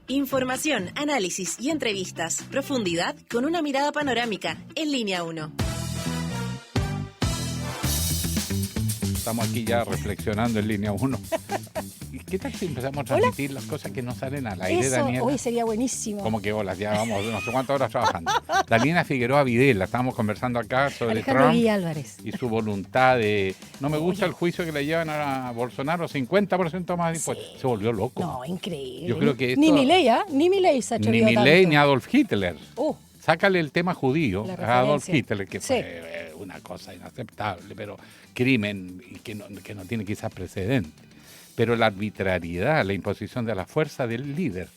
Información, análisis y entrevistas. Profundidad con una mirada panorámica. En Línea 1. Estamos aquí ya reflexionando en Línea 1. ¿Qué tal si empezamos a transmitir las cosas que no salen al aire, Eso, Daniela? hoy sería buenísimo. Como que hola, ya vamos, no sé cuántas horas trabajando. Daniela Figueroa Videla, estábamos conversando acá sobre Alejandro Trump Guilla Álvarez. y su voluntad de... No me gusta el juicio que le llevan a Bolsonaro, 50% más de impuestos. Sí. Se volvió loco. No, increíble. Yo creo que esto- Ni Milei, ¿ah? Ni Milei se ha hecho Ni lío Milei tanto. ni Adolf Hitler. Sácale Sácale el tema judío La a Adolf referencia. Hitler, que Sí. fue una cosa inaceptable, pero crimen y que no tiene quizás precedente. Pero la arbitrariedad, la imposición de la fuerza del líder,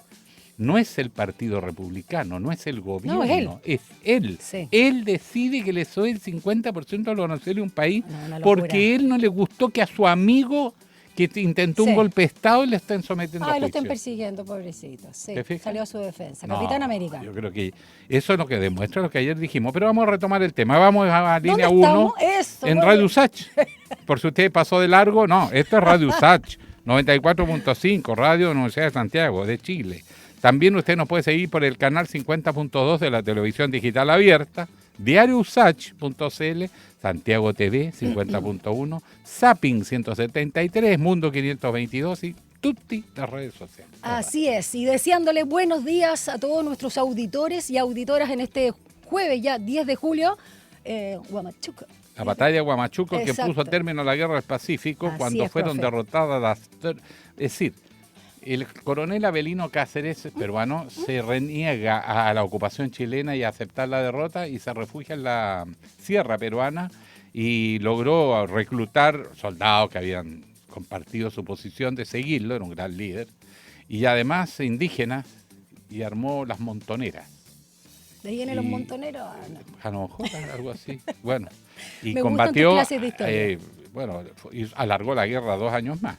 no es el Partido Republicano, no es el gobierno, es él. Sí. Él decide que le soy el 50% de los aranceles de un país Una locura. porque él no le gustó que a su amigo que intentó un Sí. golpe de Estado le estén sometiendo a Lo juicio. están persiguiendo, pobrecito. Sí, ¿Te fijas? salió a su defensa. No, Capitán América. Yo creo que eso es lo que demuestra lo que ayer dijimos. Pero vamos a retomar el tema. Vamos a Línea ¿Dónde 1 estamos? Eso, en muy Radio bien. Usach. Por si usted pasó de largo, no, esto es Radio Usach, 94.5, Radio Universidad de Santiago, de Chile. También usted nos puede seguir por el canal 50.2 de la televisión digital abierta, diariousach.cl, Santiago TV 50.1, Zapping 173, Mundo 522 y tutti las redes sociales. Así es. Y deseándole buenos días a todos nuestros auditores y auditoras en este jueves, ya 10 de julio, Huamachuco. La batalla de Huamachuco que Exacto. puso término a la guerra del Pacífico Así cuando es, fueron profe. derrotadas las... Es decir, el coronel Avelino Cáceres, peruano, se reniega a la ocupación chilena y a aceptar la derrota y se refugia en la sierra peruana y logró reclutar soldados que habían compartido su posición de seguirlo, era un gran líder, y además indígenas, y armó las montoneras. ¿De ahí vienen los Y- montoneros? No. A lo mejor, algo así. Bueno, y Me gustan combatió, tus clases de historia. y alargó la guerra 2 años más.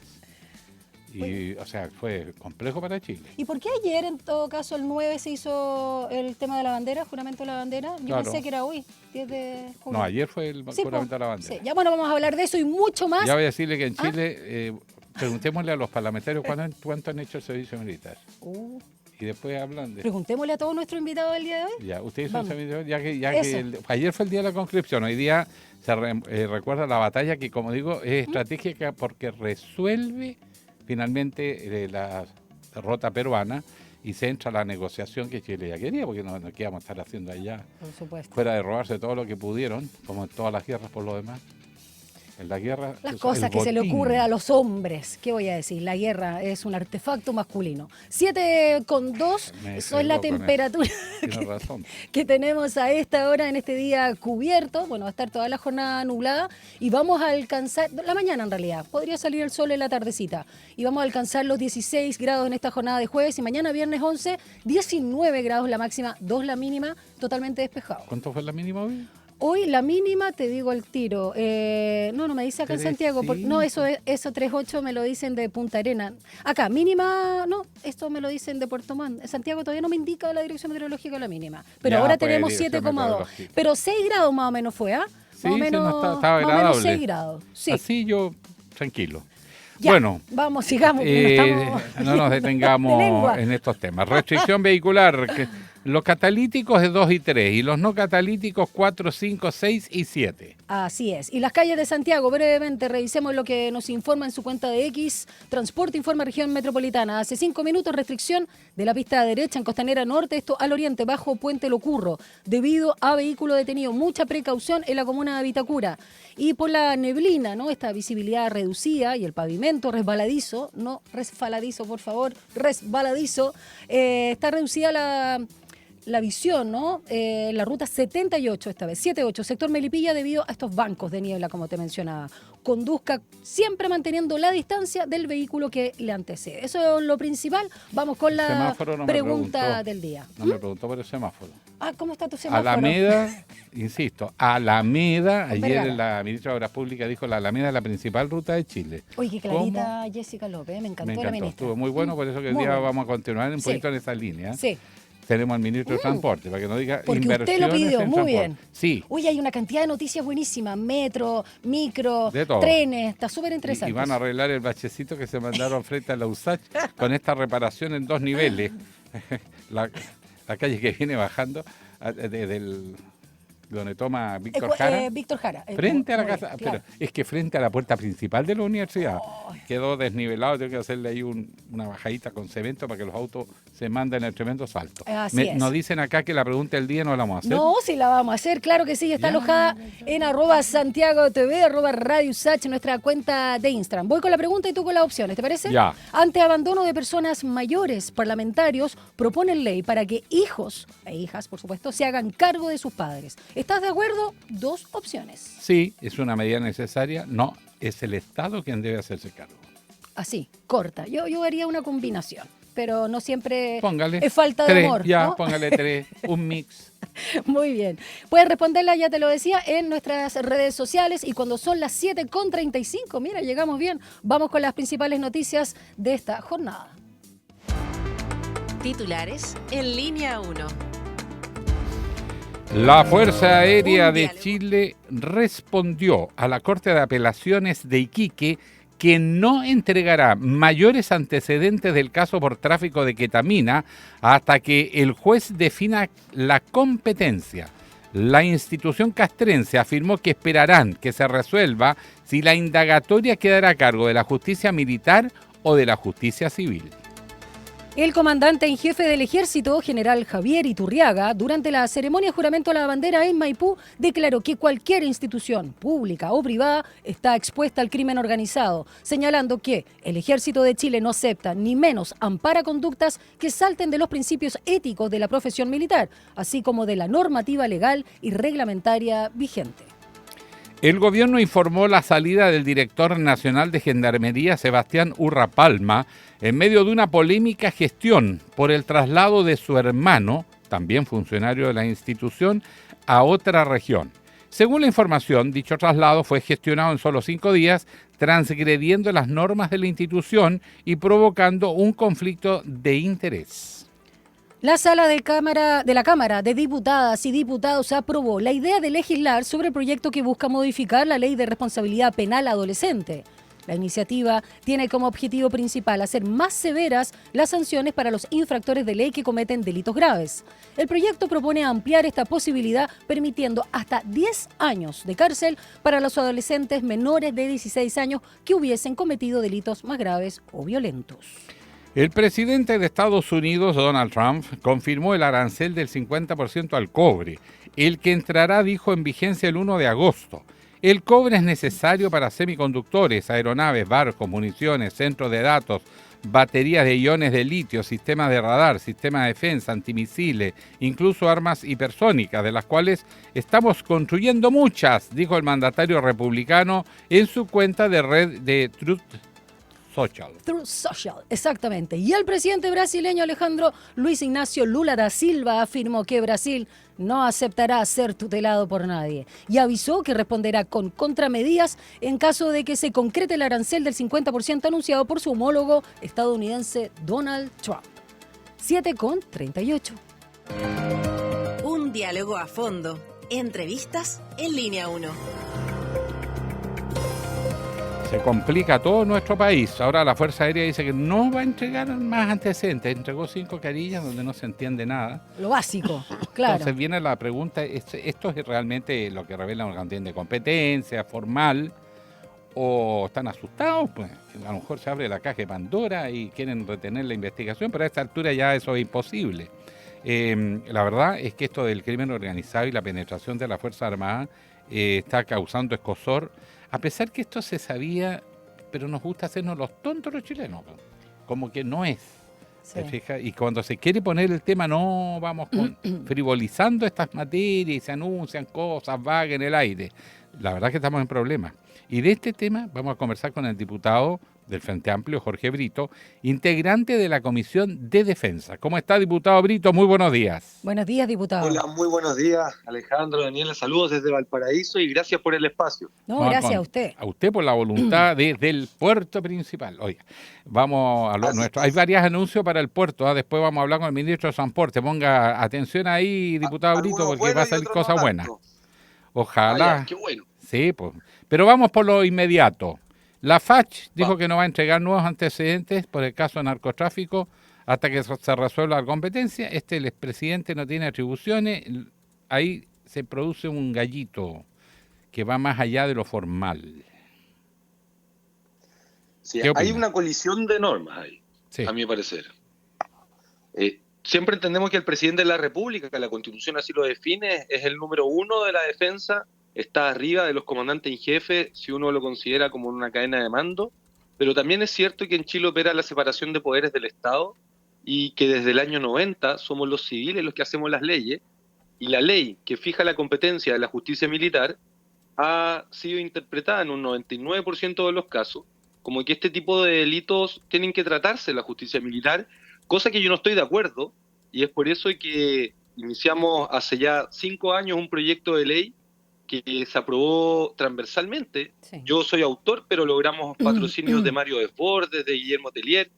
Y, o sea, fue complejo para Chile. ¿Y por qué ayer, en todo caso, el 9 se hizo el tema de la bandera, juramento de la bandera? Yo Claro. pensé que era hoy, 10 de julio. No, ayer fue el Sí, juramento po. de la bandera. Sí. Ya bueno, vamos a hablar de eso y mucho más. Ya voy a decirle que en Chile, preguntémosle a los parlamentarios cuánto han hecho el servicio militar. Y después hablan de... Preguntémosle a todos nuestros invitados del día de hoy. Ya, usted hizo el Vamos. servicio, ya que Eso. ayer fue el día de la conscripción, hoy día se recuerda la batalla que, como digo, es estratégica porque resuelve finalmente la derrota peruana y se entra a la negociación que Chile ya quería, porque no qué íbamos a estar haciendo allá, Por supuesto. fuera de robarse todo lo que pudieron, como en todas las guerras por lo demás. En la guerra... Las el cosas que se le botín. ocurre a los hombres. ¿Qué voy a decir? La guerra es un artefacto masculino. 7,2, Me eso es la pegó con temperatura Tienes razón. que tenemos a esta hora en este día cubierto. Bueno, va a estar toda la jornada nublada y vamos a alcanzar, la mañana en realidad, podría salir el sol en la tardecita. Y vamos a alcanzar los 16 grados en esta jornada de jueves y mañana viernes 11, 19 grados la máxima, 2 la mínima, totalmente despejado. ¿Cuánto fue la mínima hoy? Hoy la mínima, te digo el tiro, no me dice acá en Santiago, no, eso 3.8 me lo dicen de Punta Arena. Acá, mínima, no, esto me lo dicen de Puerto Montt. En Santiago todavía no me indica la dirección meteorológica la mínima, pero Ya, ahora pues, tenemos dirección 7,2. meteorológica. Pero 6 grados más o menos fue, ¿ah? Sí, Más o sí, menos, no, estaba más o menos agradable. 6 grados, sí. Así yo, tranquilo. Ya, Bueno, vamos, sigamos. porque estamos no nos de lengua. detengamos en estos temas. Restricción vehicular, los catalíticos es 2 y 3 y los no catalíticos 4, 5, 6 y 7. Así es. Y las calles de Santiago, brevemente, revisemos lo que nos informa en su cuenta de X. Transporte informa región metropolitana. Hace 5 minutos, restricción de la pista derecha en Costanera Norte, esto al oriente, bajo Puente Locurro, debido a vehículo detenido. Mucha precaución en la comuna de Vitacura. Y por la neblina, ¿no? Esta visibilidad reducida y el pavimento resbaladizo, no resbaladizo, por favor, resbaladizo, está reducida la visión, ¿no? La ruta 78 esta vez, 78, sector Melipilla, debido a estos bancos de niebla, como te mencionaba. Conduzca siempre manteniendo la distancia del vehículo que le antecede. Eso es lo principal. Vamos con la Semáforo no me pregunta preguntó. del día. No me preguntó por el semáforo. ¿Cómo está tu semáforo? Alameda, insisto, Alameda, ayer Vergara. la ministra de Obras Públicas dijo la Alameda es la principal ruta de Chile. Oye, qué clarita Jessica López, me encantó, Me la encantó, ministra. estuvo muy bueno, por eso que el Muy día bueno. vamos a continuar un Sí. poquito en esa línea. Sí. Tenemos al ministro de Transporte, para que no diga Porque usted lo inversiones pidió, en muy transporte. bien. Sí, Uy, hay una cantidad de noticias buenísimas, metro, micro, De todo. trenes, está súper y interesante. van a arreglar el bachecito que se mandaron frente a la USACH con esta reparación en 2 niveles. la, la calle que viene bajando del donde toma Víctor Jara. Víctor Jara. Frente a la muy bien, casa, claro. pero es que frente a la puerta principal de la universidad quedó desnivelado, tengo que hacerle ahí una bajadita con cemento para que los autos se manden el tremendo salto. Así es. Nos dicen acá que la pregunta del día no la vamos a hacer. No, sí la vamos a hacer, claro que sí, está Ya, alojada en @Santiago TV, @Radio Usach, nuestra cuenta de Instagram. Voy con la pregunta y tú con las opciones, ¿te parece? Ya. Ante abandono de personas mayores, parlamentarios proponen ley para que hijos e hijas, por supuesto, se hagan cargo de sus padres. ¿Estás de acuerdo? 2 opciones. Sí, es una medida necesaria. No, es el Estado quien debe hacerse cargo. Así, corta. Yo haría una combinación, pero no siempre Póngale es falta de 3, amor. ya, ¿no? póngale 3, un mix. Muy bien. Puedes responderla, ya te lo decía, en nuestras redes sociales. Y cuando son las 7:35, mira, llegamos bien. Vamos con las principales noticias de esta jornada. Titulares en línea 1. La Fuerza Aérea Un de diálogo. Chile respondió a la Corte de Apelaciones de Iquique que no entregará mayores antecedentes del caso por tráfico de ketamina hasta que el juez defina la competencia. La institución castrense afirmó que esperarán que se resuelva si la indagatoria quedará a cargo de la justicia militar o de la justicia civil. El comandante en jefe del ejército, general Javier Iturriaga, durante la ceremonia de juramento a la bandera en Maipú, declaró que cualquier institución, pública o privada, está expuesta al crimen organizado, señalando que el ejército de Chile no acepta ni menos ampara conductas que salten de los principios éticos de la profesión militar, así como de la normativa legal y reglamentaria vigente. El gobierno informó la salida del director nacional de Gendarmería, Sebastián Urra Palma, en medio de una polémica gestión por el traslado de su hermano, también funcionario de la institución, a otra región. Según la información, dicho traslado fue gestionado en solo 5 días, transgrediendo las normas de la institución y provocando un conflicto de interés. La sala de la Cámara de Diputadas y Diputados aprobó la idea de legislar sobre el proyecto que busca modificar la Ley de Responsabilidad Penal Adolescente. La iniciativa tiene como objetivo principal hacer más severas las sanciones para los infractores de ley que cometen delitos graves. El proyecto propone ampliar esta posibilidad permitiendo hasta 10 años de cárcel para los adolescentes menores de 16 años que hubiesen cometido delitos más graves o violentos. El presidente de Estados Unidos, Donald Trump, confirmó el arancel del 50% al cobre, el que entrará, dijo, en vigencia el 1 de agosto. El cobre es necesario para semiconductores, aeronaves, barcos, municiones, centros de datos, baterías de iones de litio, sistemas de radar, sistemas de defensa, antimisiles, incluso armas hipersónicas, de las cuales estamos construyendo muchas, dijo el mandatario republicano en su cuenta de red de Truth Social, exactamente. Y el presidente brasileño Alejandro Luis Ignacio Lula da Silva afirmó que Brasil no aceptará ser tutelado por nadie y avisó que responderá con contramedidas en caso de que se concrete el arancel del 50% anunciado por su homólogo estadounidense Donald Trump. 7:38. Un diálogo a fondo. Entrevistas en línea 1. Se complica todo nuestro país. Ahora la Fuerza Aérea dice que no va a entregar más antecedentes. Entregó 5 carillas donde no se entiende nada. Lo básico, claro. Entonces viene la pregunta, ¿esto es realmente lo que revela una cantidad de competencia formal? ¿O están asustados? Pues a lo mejor se abre la caja de Pandora y quieren retener la investigación, pero a esta altura ya eso es imposible. La verdad es que esto del crimen organizado y la penetración de la Fuerza Armada está causando escozor. A pesar que esto se sabía, pero nos gusta hacernos los tontos los chilenos, como que no es. Sí. ¿Te fijas? Y cuando se quiere poner el tema, no vamos frivolizando estas materias y se anuncian cosas vagas en el aire. La verdad es que estamos en problemas. Y de este tema vamos a conversar con el diputado del Frente Amplio, Jorge Brito, integrante de la Comisión de Defensa. ¿Cómo está, diputado Brito? Muy buenos días. Buenos días, diputado. Hola, muy buenos días, Alejandro, Daniela, saludos desde Valparaíso y gracias por el espacio. No, Vamos gracias a usted. A usted por la voluntad desde el puerto principal. Oiga, vamos a lo nuestro. Hay varios anuncios para el puerto, ¿eh? Después vamos a hablar con el ministro de Transporte. Ponga atención ahí, diputado Brito, porque va a salir cosas buenas. Ojalá. Ya, qué bueno. Sí, pues. Pero vamos por lo inmediato. La FACH dijo que no va a entregar nuevos antecedentes por el caso de narcotráfico Hasta que se resuelva la competencia, el expresidente no tiene atribuciones, ahí se produce un gallito que va más allá de lo formal. Sí, ¿Qué hay opina? una colisión de normas ahí, Sí. a mi parecer. Siempre entendemos que el presidente de la República, que la Constitución así lo define, es el número uno de la defensa, está arriba de los comandantes en jefe, si uno lo considera como una cadena de mando, pero también es cierto que en Chile opera la separación de poderes del Estado y que desde el año 90 somos los civiles los que hacemos las leyes, y la ley que fija la competencia de la justicia militar ha sido interpretada en un 99% de los casos como que este tipo de delitos tienen que tratarse en la justicia militar, cosa que yo no estoy de acuerdo, y es por eso que iniciamos hace ya 5 años un proyecto de ley que se aprobó transversalmente. Sí. Yo soy autor, pero logramos patrocinios de Mario Desbordes, de Guillermo Tellier,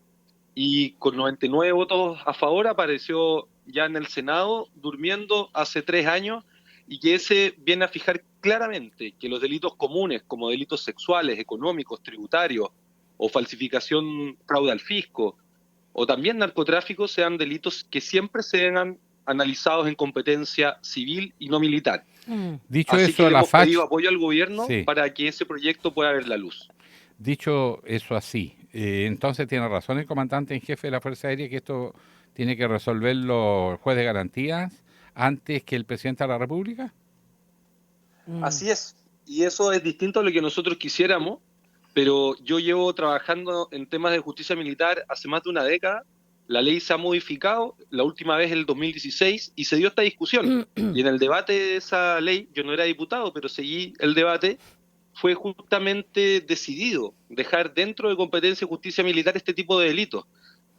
y con 99 votos a favor apareció ya en el Senado, durmiendo hace 3 años, y que ese viene a fijar claramente que los delitos comunes, como delitos sexuales, económicos, tributarios, o falsificación, fraude al fisco, o también narcotráfico, sean delitos que siempre sean analizados en competencia civil y no militar. Dicho Así eso, que le la hemos FACH, pedido apoyo al gobierno sí. para que ese proyecto pueda ver la luz. Dicho eso así, entonces tiene razón el comandante en jefe de la Fuerza Aérea que esto tiene que resolverlo el juez de garantías antes que el presidente de la República. Así es, y eso es distinto a lo que nosotros quisiéramos, pero yo llevo trabajando en temas de justicia militar hace más de una década. La ley se ha modificado, la última vez el 2016, y se dio esta discusión. Y en el debate de esa ley, yo no era diputado, pero seguí el debate, fue justamente decidido dejar dentro de competencia de justicia militar este tipo de delitos.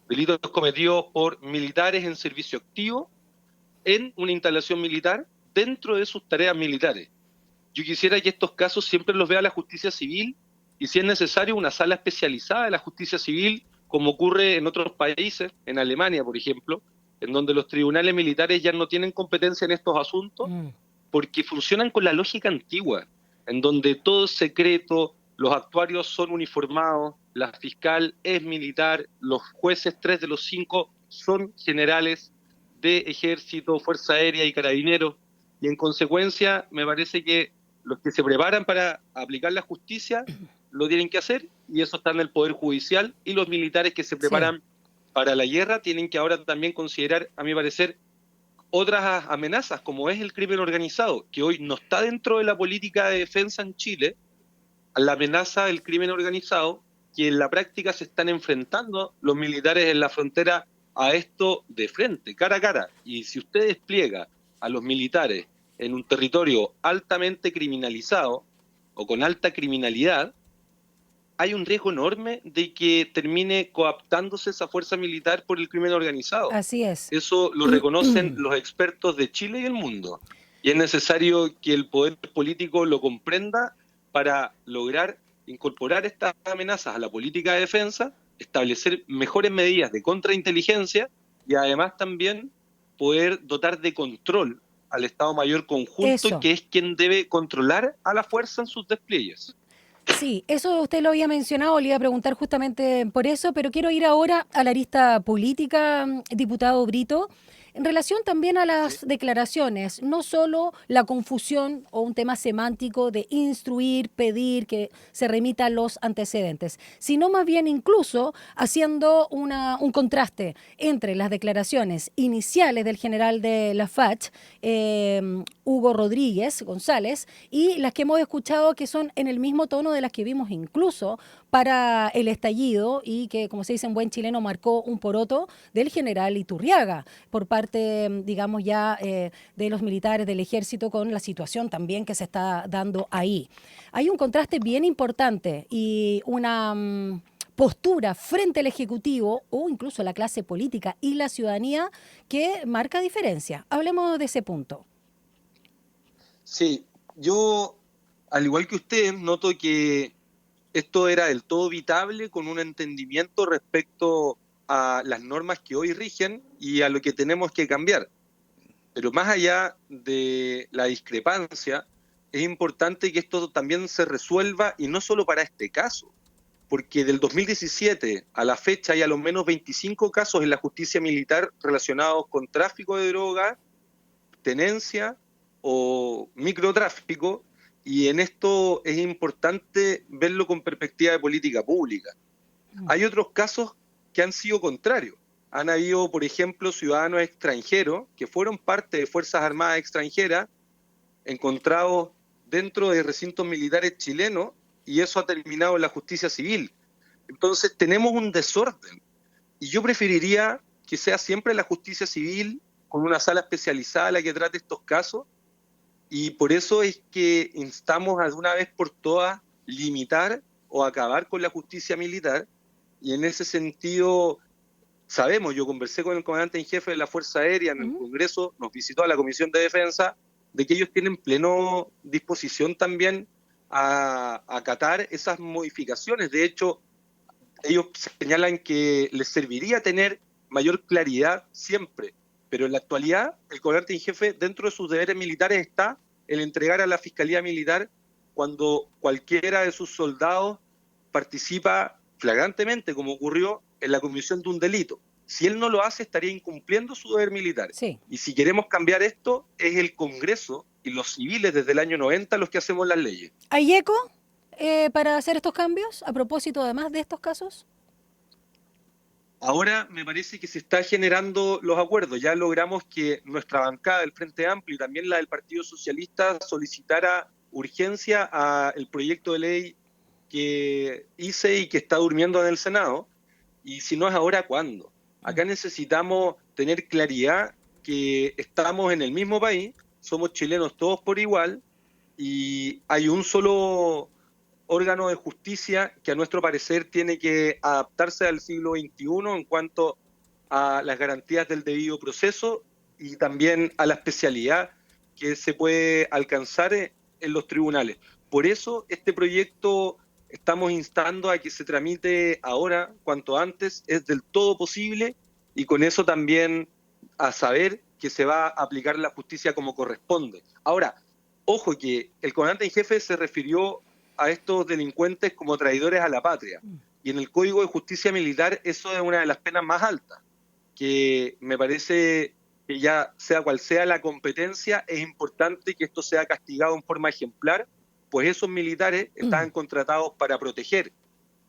Delitos cometidos por militares en servicio activo, en una instalación militar, dentro de sus tareas militares. Yo quisiera que estos casos siempre los vea la justicia civil, y si es necesario una sala especializada de la justicia civil, como ocurre en otros países, en Alemania, por ejemplo, en donde los tribunales militares ya no tienen competencia en estos asuntos, porque funcionan con la lógica antigua, en donde todo es secreto, los actuarios son uniformados, la fiscal es militar, los jueces, 3 de los 5, son generales de ejército, fuerza aérea y carabineros, y en consecuencia me parece que los que se preparan para aplicar la justicia lo tienen que hacer, y eso está en el Poder Judicial, y los militares que se preparan para la guerra tienen que ahora también considerar, a mi parecer, otras amenazas, como es el crimen organizado, que hoy no está dentro de la política de defensa en Chile, la amenaza del crimen organizado, que en la práctica se están enfrentando los militares en la frontera a esto de frente, cara a cara. Y si usted despliega a los militares en un territorio altamente criminalizado o con alta criminalidad, hay un riesgo enorme de que termine coaptándose esa fuerza militar por el crimen organizado. Así es. Eso lo reconocen los expertos de Chile y el mundo. Y es necesario que el poder político lo comprenda para lograr incorporar estas amenazas a la política de defensa, establecer mejores medidas de contrainteligencia y además también poder dotar de control al Estado Mayor Conjunto, Eso. que es quien debe controlar a la fuerza en sus despliegues. Sí, eso usted lo había mencionado, le iba a preguntar justamente por eso, pero quiero ir ahora a la arista política, diputado Brito, en relación también a las declaraciones, no solo la confusión o un tema semántico de instruir, pedir que se remitan los antecedentes, sino más bien incluso haciendo un contraste entre las declaraciones iniciales del general de la FACH, Hugo Rodríguez González, y las que hemos escuchado que son en el mismo tono de las que vimos incluso para el estallido y que, como se dice en buen chileno, marcó un poroto del general Iturriaga por parte, digamos, ya de los militares del ejército con la situación también que se está dando ahí. Hay un contraste bien importante y una postura frente al Ejecutivo o incluso la clase política y la ciudadanía que marca diferencia. Hablemos de ese punto. Sí, yo, al igual que usted, noto que esto era del todo evitable con un entendimiento respecto a las normas que hoy rigen y a lo que tenemos que cambiar. Pero más allá de la discrepancia, es importante que esto también se resuelva, y no solo para este caso, porque del 2017 a la fecha hay a lo menos 25 casos en la justicia militar relacionados con tráfico de droga, tenencia o microtráfico, y en esto es importante verlo con perspectiva de política pública. Hay otros casos que han sido contrarios. Han habido, por ejemplo, ciudadanos extranjeros que fueron parte de Fuerzas Armadas extranjeras encontrados dentro de recintos militares chilenos, y eso ha terminado en la justicia civil. Entonces tenemos un desorden, y yo preferiría que sea siempre la justicia civil con una sala especializada la que trate estos casos, y por eso es que instamos de una vez por todas limitar o acabar con la justicia militar. Y en ese sentido, sabemos, yo conversé con el comandante en jefe de la Fuerza Aérea en el Congreso, nos visitó a la Comisión de Defensa, de que ellos tienen pleno disposición también a acatar esas modificaciones. De hecho, ellos señalan que les serviría tener mayor claridad siempre, pero en la actualidad el comandante en jefe, dentro de sus deberes militares, está el entregar a la Fiscalía Militar cuando cualquiera de sus soldados participa flagrantemente, como ocurrió en la comisión de un delito. Si él no lo hace, estaría incumpliendo su deber militar. Sí. Y si queremos cambiar esto, es el Congreso y los civiles desde el año 90 los que hacemos las leyes. ¿Hay eco para hacer estos cambios, a propósito además de estos casos? Ahora me parece que se está generando los acuerdos. Ya logramos que nuestra bancada del Frente Amplio y también la del Partido Socialista solicitara urgencia al proyecto de ley que hice y que está durmiendo en el Senado. Y si no es ahora, ¿cuándo? Acá necesitamos tener claridad que estamos en el mismo país, somos chilenos todos por igual, y hay un solo órgano de justicia que a nuestro parecer tiene que adaptarse al siglo XXI en cuanto a las garantías del debido proceso y también a la especialidad que se puede alcanzar en los tribunales. Por eso este proyecto estamos instando a que se tramite ahora, cuanto antes, es del todo posible, y con eso también a saber que se va a aplicar la justicia como corresponde. Ahora, ojo que el comandante en jefe se refirió a estos delincuentes como traidores a la patria, y en el Código de Justicia Militar eso es una de las penas más altas, que me parece que ya sea cual sea la competencia, es importante que esto sea castigado en forma ejemplar, pues esos militares estaban contratados para proteger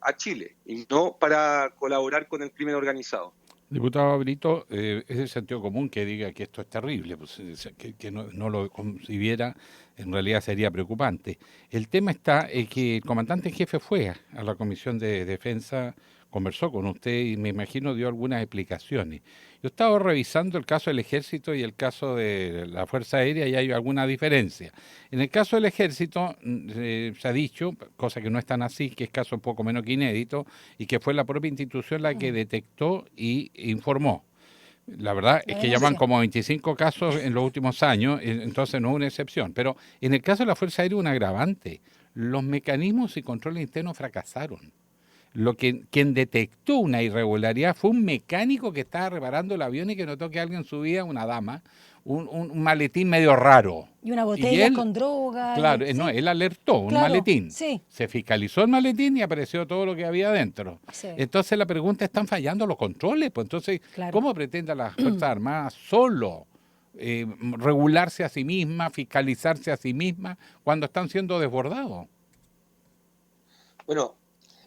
a Chile y no para colaborar con el crimen organizado. Diputado Brito, es de sentido común que diga que esto es terrible, pues, que no lo concibiera, en realidad sería preocupante. El tema está en que el comandante en jefe fue a la Comisión de Defensa, conversó con usted y me imagino dio algunas explicaciones. Yo estaba revisando el caso del Ejército y el caso de la Fuerza Aérea y hay alguna diferencia. En el caso del Ejército se ha dicho, cosa que no es tan así, que es caso un poco menos que inédito, y que fue la propia institución la que detectó y informó. La verdad es que ya van como 25 casos en los últimos años, entonces no es una excepción. Pero en el caso de la Fuerza Aérea, un agravante. Los mecanismos y controles internos fracasaron. Quien detectó una irregularidad fue un mecánico que estaba reparando el avión y que notó que alguien subía, una dama, un maletín medio raro. Y una botella con droga. Claro, ¿sí? No, él alertó un maletín. Sí. Se fiscalizó el maletín y apareció todo lo que había adentro. Sí. Entonces la pregunta, ¿están fallando los controles? Pues entonces, ¿cómo pretenden las Fuerzas Armadas solo regularse a sí mismas, fiscalizarse a sí mismas cuando están siendo desbordados? Bueno,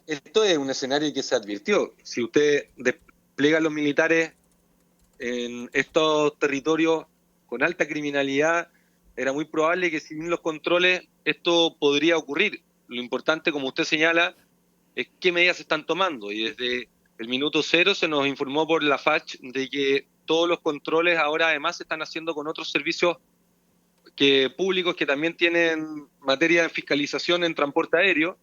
esto es un escenario que se advirtió. Si usted despliega a los militares en estos territorios con alta criminalidad, era muy probable que sin los controles esto podría ocurrir. Lo importante, como usted señala, es qué medidas se están tomando. Y desde el minuto cero se nos informó por la FACH de que todos los controles ahora además se están haciendo con otros servicios públicos que también tienen materia de fiscalización en transporte aéreo,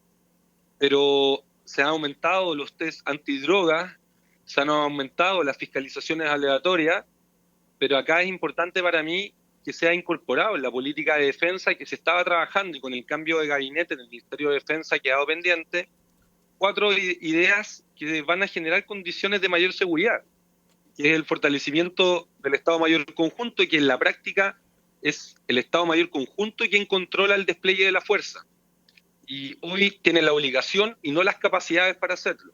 pero se han aumentado los test antidrogas, se han aumentado las fiscalizaciones aleatorias, pero acá es importante para mí que sea incorporado en la política de defensa que se estaba trabajando, y con el cambio de gabinete en el Ministerio de Defensa ha quedado pendiente, 4 ideas que van a generar condiciones de mayor seguridad, que es el fortalecimiento del Estado Mayor Conjunto, y que en la práctica es el Estado Mayor Conjunto quien controla el despliegue de la fuerza. y hoy tiene la obligación y no las capacidades para hacerlo.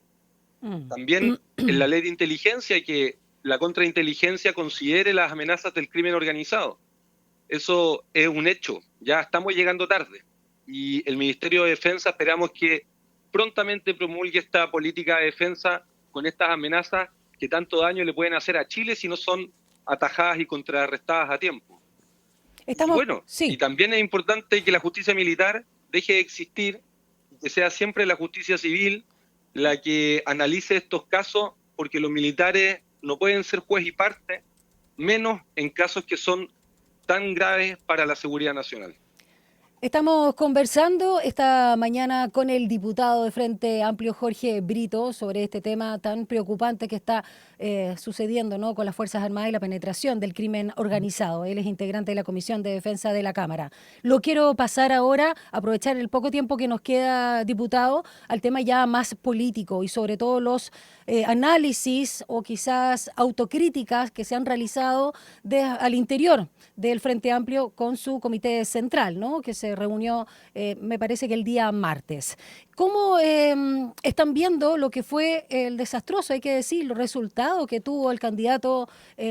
También en la ley de inteligencia que la contrainteligencia considere las amenazas del crimen organizado. Eso es un hecho, ya estamos llegando tarde y el Ministerio de Defensa esperamos que prontamente promulgue esta política de defensa con estas amenazas que tanto daño le pueden hacer a Chile si no son atajadas y contrarrestadas a tiempo. Y también es importante que la justicia militar deje de existir, que sea siempre la justicia civil la que analice estos casos, porque los militares no pueden ser juez y parte, menos en casos que son tan graves para la seguridad nacional. Estamos conversando esta mañana con el diputado de Frente Amplio, Jorge Brito, sobre este tema tan preocupante que está sucediendo, ¿no?, con las Fuerzas Armadas y la penetración del crimen organizado. Él es integrante de la Comisión de Defensa de la Cámara. Lo quiero pasar ahora, aprovechar el poco tiempo que nos queda, diputado, al tema ya más político y sobre todo los análisis o quizás autocríticas que se han realizado al interior del Frente Amplio con su comité central, ¿no?, que se reunió, me parece que el día martes. ¿Cómo están viendo lo que fue el desastroso, hay que decir, los resultados que tuvo el candidato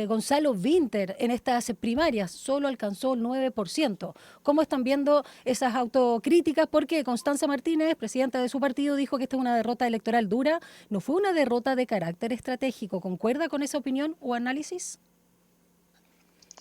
Gonzalo Vinter en estas primarias? Solo alcanzó el 9%. ¿Cómo están viendo esas autocríticas? Porque Constanza Martínez, presidenta de su partido, dijo que esta es una derrota electoral dura, no fue una derrota de carácter estratégico. ¿Concuerda con esa opinión o análisis?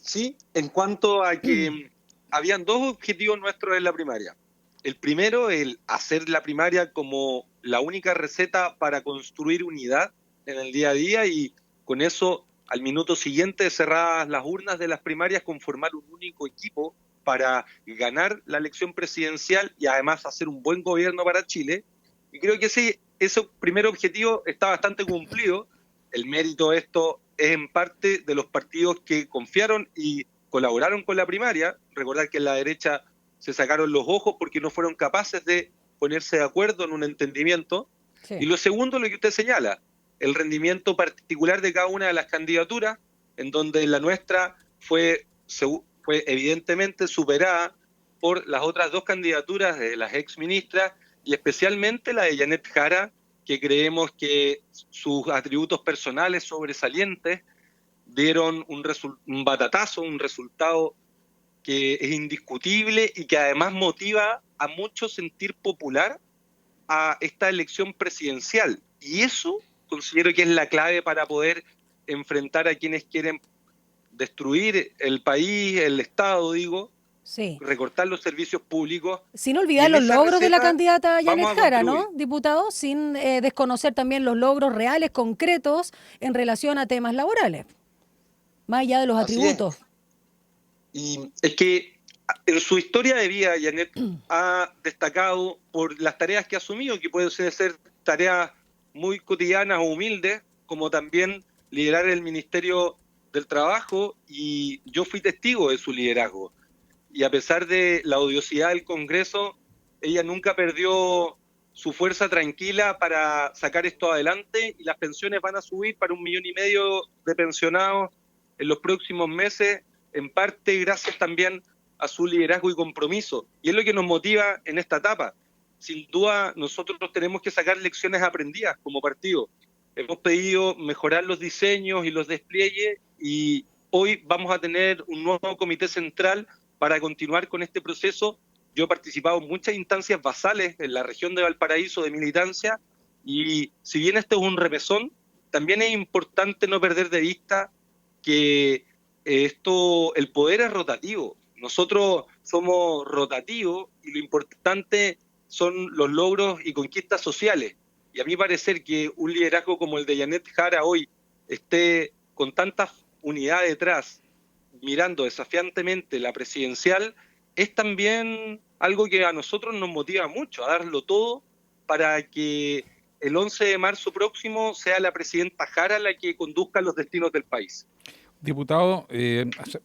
Sí, en cuanto a que habían dos objetivos nuestros en la primaria. El primero, el hacer la primaria como la única receta para construir unidad en el día a día y con eso, al minuto siguiente, cerradas las urnas de las primarias, conformar un único equipo para ganar la elección presidencial y además hacer un buen gobierno para Chile. Y creo que ese primer objetivo está bastante cumplido. El mérito de esto es en parte de los partidos que confiaron y colaboraron con la primaria. Recordar que en la derecha se sacaron los ojos porque no fueron capaces de ponerse de acuerdo en un entendimiento. Sí. Y lo segundo, lo que usted señala, el rendimiento particular de cada una de las candidaturas, en donde la nuestra fue evidentemente superada por las otras dos candidaturas de las exministras y especialmente la de Janet Jara, que creemos que sus atributos personales sobresalientes dieron un batatazo, un resultado que es indiscutible y que además motiva a mucho sentir popular a esta elección presidencial. Y eso considero que es la clave para poder enfrentar a quienes quieren destruir el país, el Estado, digo, sí, recortar los servicios públicos. Sin olvidar los logros de la candidata Janet Jara, ¿no, diputado? Sin desconocer también los logros reales, concretos, en relación a temas laborales, más allá de los atributos. Y es que en su historia de vida, Janet ha destacado por las tareas que ha asumido, que pueden ser tareas muy cotidianas o humildes, como también liderar el Ministerio del Trabajo, y yo fui testigo de su liderazgo. Y a pesar de la odiosidad del Congreso, ella nunca perdió su fuerza tranquila para sacar esto adelante, y las pensiones van a subir para 1,5 millones de pensionados en los próximos meses, en parte gracias también a su liderazgo y compromiso. Y es lo que nos motiva en esta etapa. Sin duda, nosotros tenemos que sacar lecciones aprendidas como partido. Hemos pedido mejorar los diseños y los despliegues y hoy vamos a tener un nuevo comité central para continuar con este proceso. Yo he participado en muchas instancias basales en la región de Valparaíso de militancia y si bien este es un repesón, también es importante no perder de vista que el poder es rotativo. Nosotros somos rotativos y lo importante son los logros y conquistas sociales. Y a mi parecer que un liderazgo como el de Janet Jara hoy esté con tanta unidad detrás, mirando desafiantemente la presidencial, es también algo que a nosotros nos motiva mucho, a darlo todo para que el 11 de marzo próximo sea la presidenta Jara la que conduzca los destinos del país. Diputado,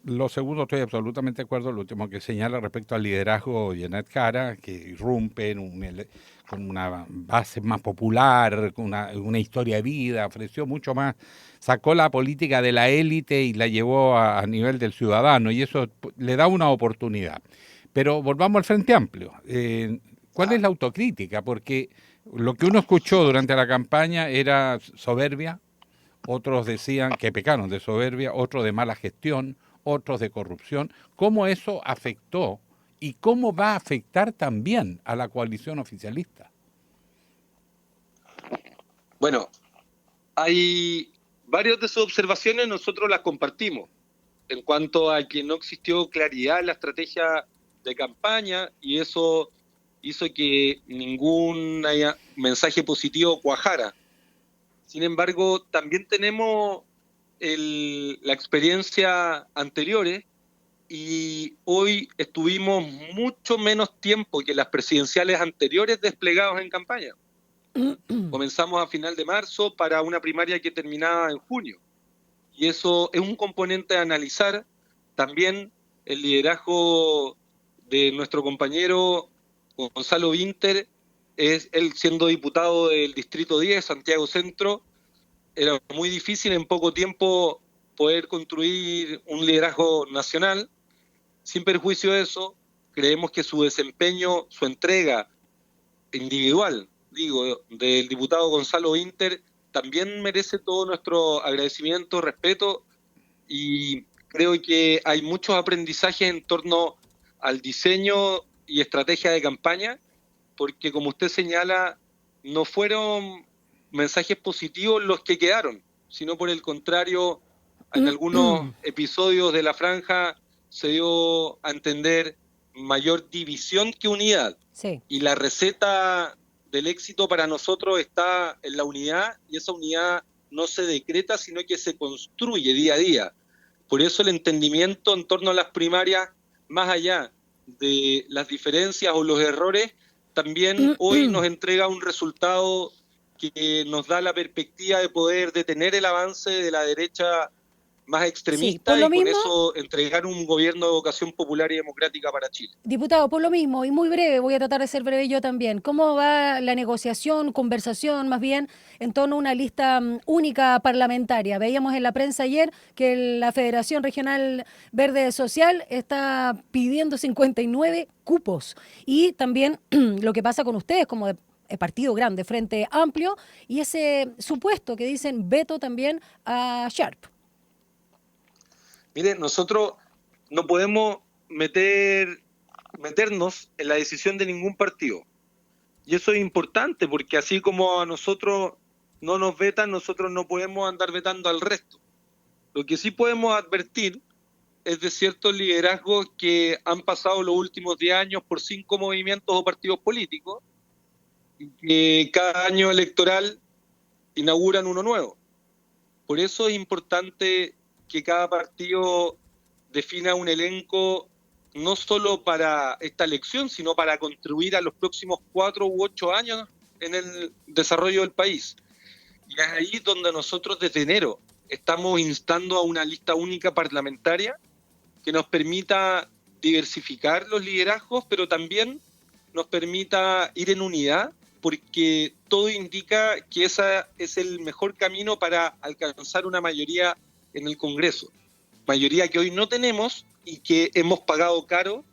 lo segundo estoy absolutamente de acuerdo, lo último que señala respecto al liderazgo de Janet Jara, que irrumpe con una base más popular, con una historia de vida, ofreció mucho más, sacó la política de la élite y la llevó a nivel del ciudadano, y eso le da una oportunidad. Pero volvamos al Frente Amplio. ¿Cuál es la autocrítica? Porque lo que uno escuchó durante la campaña era soberbia, otros decían que pecaron de soberbia, otros de mala gestión, otros de corrupción. ¿Cómo eso afectó y cómo va a afectar también a la coalición oficialista? Bueno, hay varias de sus observaciones, nosotros las compartimos, en cuanto a que no existió claridad en la estrategia de campaña y eso hizo que ningún mensaje positivo cuajara. Sin embargo, también tenemos la experiencia anteriores y hoy estuvimos mucho menos tiempo que las presidenciales anteriores desplegados en campaña. Comenzamos a final de marzo para una primaria que terminaba en junio. Y eso es un componente a analizar. También el liderazgo de nuestro compañero Gonzalo Vinter, él siendo diputado del Distrito 10, Santiago Centro, era muy difícil en poco tiempo poder construir un liderazgo nacional. Sin perjuicio de eso, creemos que su desempeño, su entrega individual, del diputado Gonzalo Vinter, también merece todo nuestro agradecimiento, respeto, y creo que hay muchos aprendizajes en torno al diseño y estrategia de campaña, porque como usted señala, no fueron mensajes positivos los que quedaron, sino por el contrario, en algunos episodios de la franja se dio a entender mayor división que unidad. Sí. Y la receta del éxito para nosotros está en la unidad, y esa unidad no se decreta, sino que se construye día a día. Por eso el entendimiento en torno a las primarias, más allá de las diferencias o los errores, también hoy nos entrega un resultado que nos da la perspectiva de poder detener el avance de la derecha más extremista, sí, y con eso entregar un gobierno de vocación popular y democrática para Chile. Diputado, por lo mismo, y muy breve, voy a tratar de ser breve yo también, ¿cómo va la negociación, conversación más bien, en torno a una lista única parlamentaria? Veíamos en la prensa ayer que la Federación Regional Verde Social está pidiendo 59 cupos, y también lo que pasa con ustedes como partido grande, Frente Amplio, y ese supuesto que dicen veto también a Sharp. Mire, nosotros no podemos meternos en la decisión de ningún partido. Y eso es importante, porque así como a nosotros no nos vetan, nosotros no podemos andar vetando al resto. Lo que sí podemos advertir es de ciertos liderazgos que han pasado los últimos 10 años por 5 movimientos o partidos políticos, y que cada año electoral inauguran uno nuevo. Por eso es importante que cada partido defina un elenco no solo para esta elección, sino para contribuir a los próximos 4 u 8 años en el desarrollo del país. Y es ahí donde nosotros desde enero estamos instando a una lista única parlamentaria que nos permita diversificar los liderazgos, pero también nos permita ir en unidad, porque todo indica que ese es el mejor camino para alcanzar una mayoría en el Congreso, mayoría que hoy no tenemos y que hemos pagado caro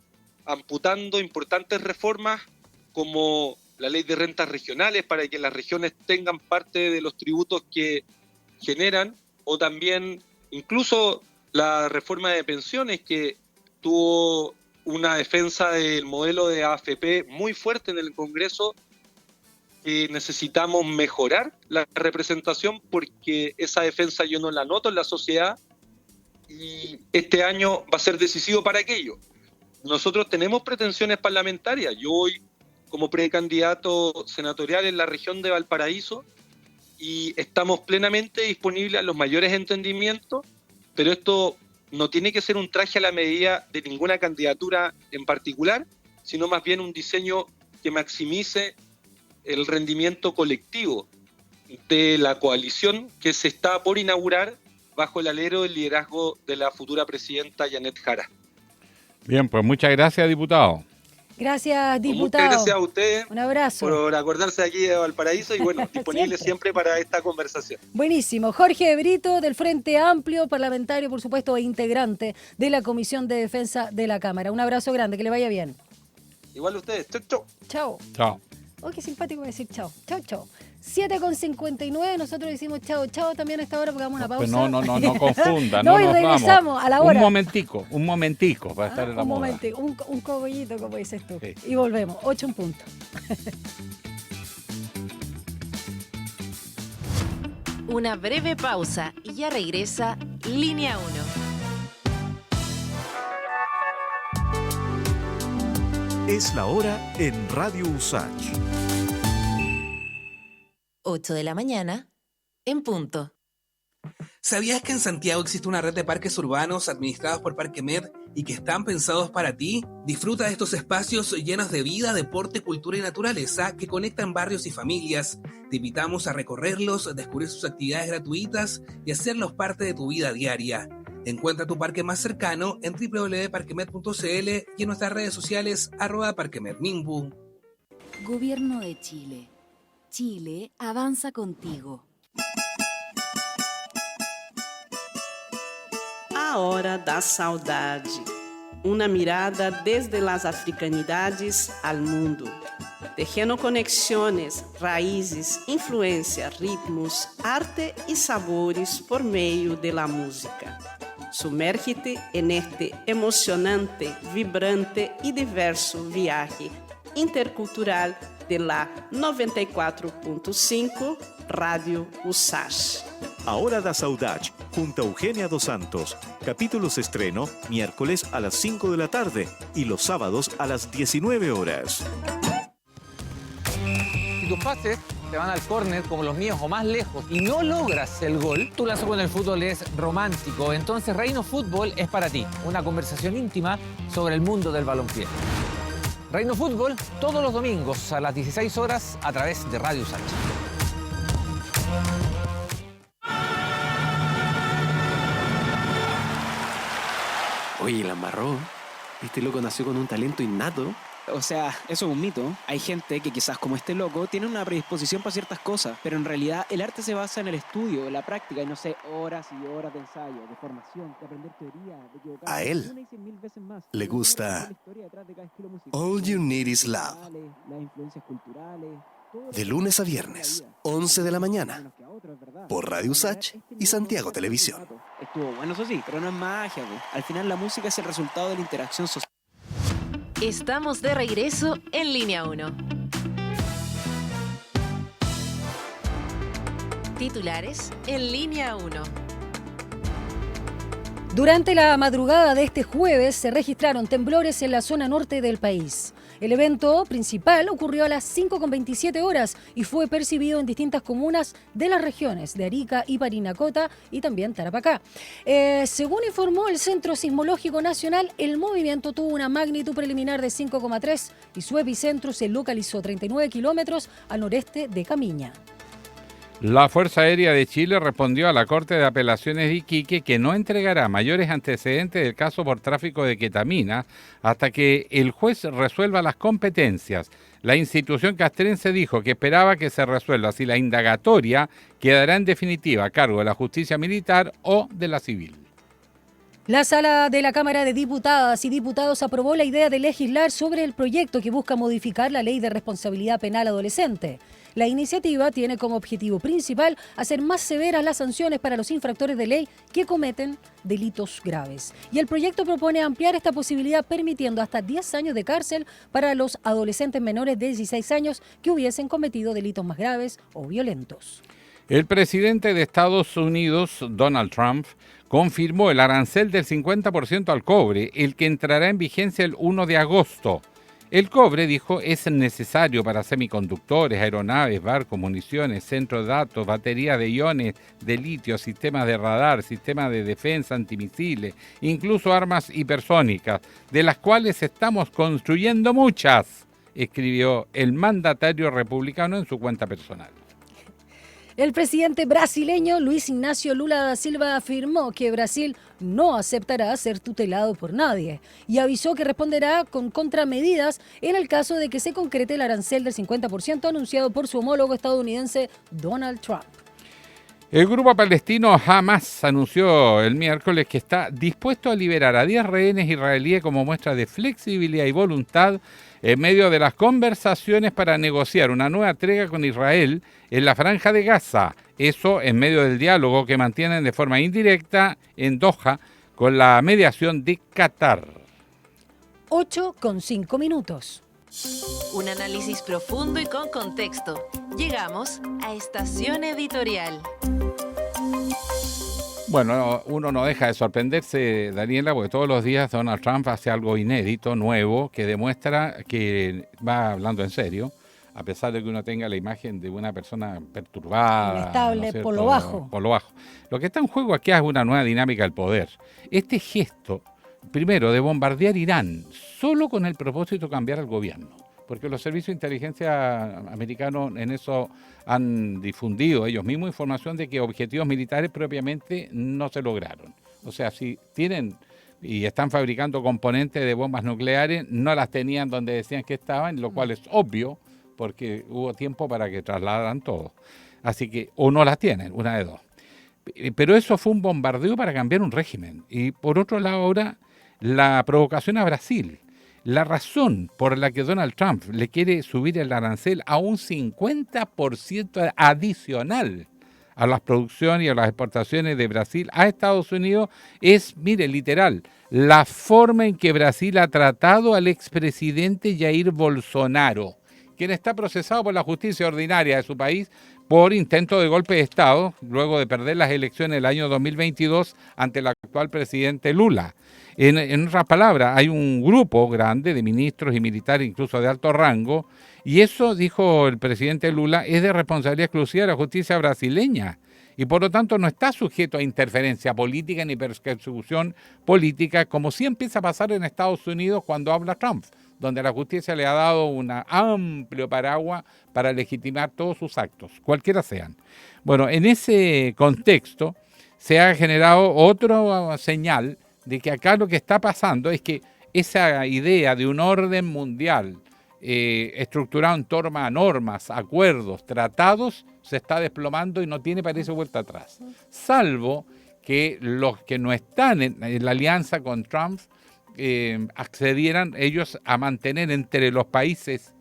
amputando importantes reformas como la ley de rentas regionales para que las regiones tengan parte de los tributos que generan, o también incluso la reforma de pensiones que tuvo una defensa del modelo de AFP muy fuerte en el Congreso, que necesitamos mejorar la representación porque esa defensa yo no la noto en la sociedad y este año va a ser decisivo para aquello. Nosotros tenemos pretensiones parlamentarias. Yo voy como precandidato senatorial en la región de Valparaíso y estamos plenamente disponibles a los mayores entendimientos, pero esto no tiene que ser un traje a la medida de ninguna candidatura en particular, sino más bien un diseño que maximice el rendimiento colectivo de la coalición que se está por inaugurar bajo el alero del liderazgo de la futura presidenta Janet Jara. Bien, pues muchas gracias, diputado. Gracias, diputado. Muchas gracias a ustedes. Un abrazo. Por acordarse de aquí de Valparaíso y bueno, disponible siempre para esta conversación. Buenísimo. Jorge Brito, del Frente Amplio, parlamentario, por supuesto, e integrante de la Comisión de Defensa de la Cámara. Un abrazo grande, que le vaya bien. Igual ustedes. Chau, chau. Chao. Chao. Oh, qué simpático decir chao. Chao, chao. 7:59, nosotros decimos chao, chao también a esta hora porque damos una pausa. Pues no confunda. No, y nos regresamos vamos. a la hora. Un momentico para estar en la un moda. momento, un cogollito, como dices tú. Sí. Y volvemos, 8 en punto. Una breve pausa y ya regresa Línea 1. Es la hora en Radio USACH. 8 de la mañana, en punto. ¿Sabías que en Santiago existe una red de parques urbanos administrados por Parquemed y que están pensados para ti? Disfruta de estos espacios llenos de vida, deporte, cultura y naturaleza que conectan barrios y familias. Te invitamos a recorrerlos, descubrir sus actividades gratuitas y hacerlos parte de tu vida diaria. Encuentra tu parque más cercano en www.parquemed.cl y en nuestras redes sociales @parquemedminbu. Gobierno de Chile. Chile avanza contigo. A Hora da Saudade. Uma mirada desde las africanidades al mundo. Tejendo conexiones, raízes, influência, ritmos, arte y sabores por meio de la música. Sumérgete en este emocionante, vibrante y diverso viaje intercultural de la 94.5 Radio USACH. A Hora da Saudade, junto a Eugenia Dos Santos. Capítulos estreno miércoles a las 5 de la tarde y los sábados a las 19 horas. Si tus pases te van al córner como los míos o más lejos y no logras el gol, tu lazo con el fútbol es romántico. Entonces Reino Fútbol es para ti. Una conversación íntima sobre el mundo del balompié. Reino Fútbol todos los domingos a las 16 horas a través de Radio USACH. Oye, la embarró. Este loco nació con un talento innato. O sea, eso es un mito. Hay gente que quizás como este loco tiene una predisposición para ciertas cosas, pero en realidad el arte se basa en el estudio, en la práctica y no sé, horas y horas de ensayo, de formación, de aprender teoría, de equivocarse. A él le gusta All You Need Is Love. Las influencias culturales. De lunes a viernes, 11 de la mañana, por Radio USACH y Santiago Televisión. Estuvo bueno, eso sí, pero no es magia, güey. Al final la música es el resultado de la interacción social. Estamos de regreso en Línea 1. Titulares en Línea 1. Durante la madrugada de este jueves se registraron temblores en la zona norte del país. El evento principal ocurrió a las 5:27 horas y fue percibido en distintas comunas de las regiones de Arica y Parinacota y también Tarapacá. Según informó el Centro Sismológico Nacional, el movimiento tuvo una magnitud preliminar de 5,3 y su epicentro se localizó 39 kilómetros al noreste de Camiña. La Fuerza Aérea de Chile respondió a la Corte de Apelaciones de Iquique que no entregará mayores antecedentes del caso por tráfico de ketamina hasta que el juez resuelva las competencias. La institución castrense dijo que esperaba que se resuelva si la indagatoria quedará en definitiva a cargo de la justicia militar o de la civil. La Sala de la Cámara de Diputadas y Diputados aprobó la idea de legislar sobre el proyecto que busca modificar la Ley de Responsabilidad Penal Adolescente. La iniciativa tiene como objetivo principal hacer más severas las sanciones para los infractores de ley que cometen delitos graves. Y el proyecto propone ampliar esta posibilidad permitiendo hasta 10 años de cárcel para los adolescentes menores de 16 años que hubiesen cometido delitos más graves o violentos. El presidente de Estados Unidos, Donald Trump, confirmó el arancel del 50% al cobre, el que entrará en vigencia el 1 de agosto. El cobre, dijo, es necesario para semiconductores, aeronaves, barcos, municiones, centros de datos, baterías de iones de litio, sistemas de radar, sistemas de defensa antimisiles, incluso armas hipersónicas, de las cuales estamos construyendo muchas, escribió el mandatario republicano en su cuenta personal. El presidente brasileño Luis Ignacio Lula da Silva afirmó que Brasil no aceptará ser tutelado por nadie y avisó que responderá con contramedidas en el caso de que se concrete el arancel del 50% anunciado por su homólogo estadounidense Donald Trump. El grupo palestino Hamas anunció el miércoles que está dispuesto a liberar a 10 rehenes israelíes como muestra de flexibilidad y voluntad en medio de las conversaciones para negociar una nueva tregua con Israel en la Franja de Gaza. Eso en medio del diálogo que mantienen de forma indirecta en Doha con la mediación de Qatar. 8:05. Un análisis profundo y con contexto. Llegamos a Estación Editorial. Bueno, uno no deja de sorprenderse, Daniela, porque todos los días Donald Trump hace algo inédito, nuevo, que demuestra que va hablando en serio, a pesar de que uno tenga la imagen de una persona perturbada. Inestable, ¿no es por lo bajo. Por lo bajo. Lo que está en juego aquí es una nueva dinámica del poder. Este gesto, primero, de bombardear Irán, solo con el propósito de cambiar al gobierno, porque los servicios de inteligencia americanos en eso han difundido ellos mismos información de que objetivos militares propiamente no se lograron. O sea, si tienen y están fabricando componentes de bombas nucleares, no las tenían donde decían que estaban, lo cual es obvio, porque hubo tiempo para que trasladaran todo. Así que, o no las tienen, una de dos. Pero eso fue un bombardeo para cambiar un régimen. Y por otro lado ahora, la provocación a Brasil. La razón por la que Donald Trump le quiere subir el arancel a un 50% adicional a las producciones y a las exportaciones de Brasil a Estados Unidos es, mire, literal, la forma en que Brasil ha tratado al expresidente Jair Bolsonaro, quien está procesado por la justicia ordinaria de su país por intento de golpe de Estado, luego de perder las elecciones del año 2022 ante el actual presidente Lula. En otras palabras, hay un grupo grande de ministros y militares, incluso de alto rango, y eso, dijo el presidente Lula, es de responsabilidad exclusiva de la justicia brasileña, y por lo tanto no está sujeto a interferencia política ni persecución política, como sí empieza a pasar en Estados Unidos cuando habla Trump, donde la justicia le ha dado un amplio paraguas para legitimar todos sus actos, cualquiera sean. Bueno, en ese contexto se ha generado otra señal de que acá lo que está pasando es que esa idea de un orden mundial estructurado en torno a normas, acuerdos, tratados, se está desplomando y no tiene, parece, vuelta atrás. Salvo que los que no están en la alianza con Trump accedieran ellos a mantener entre los países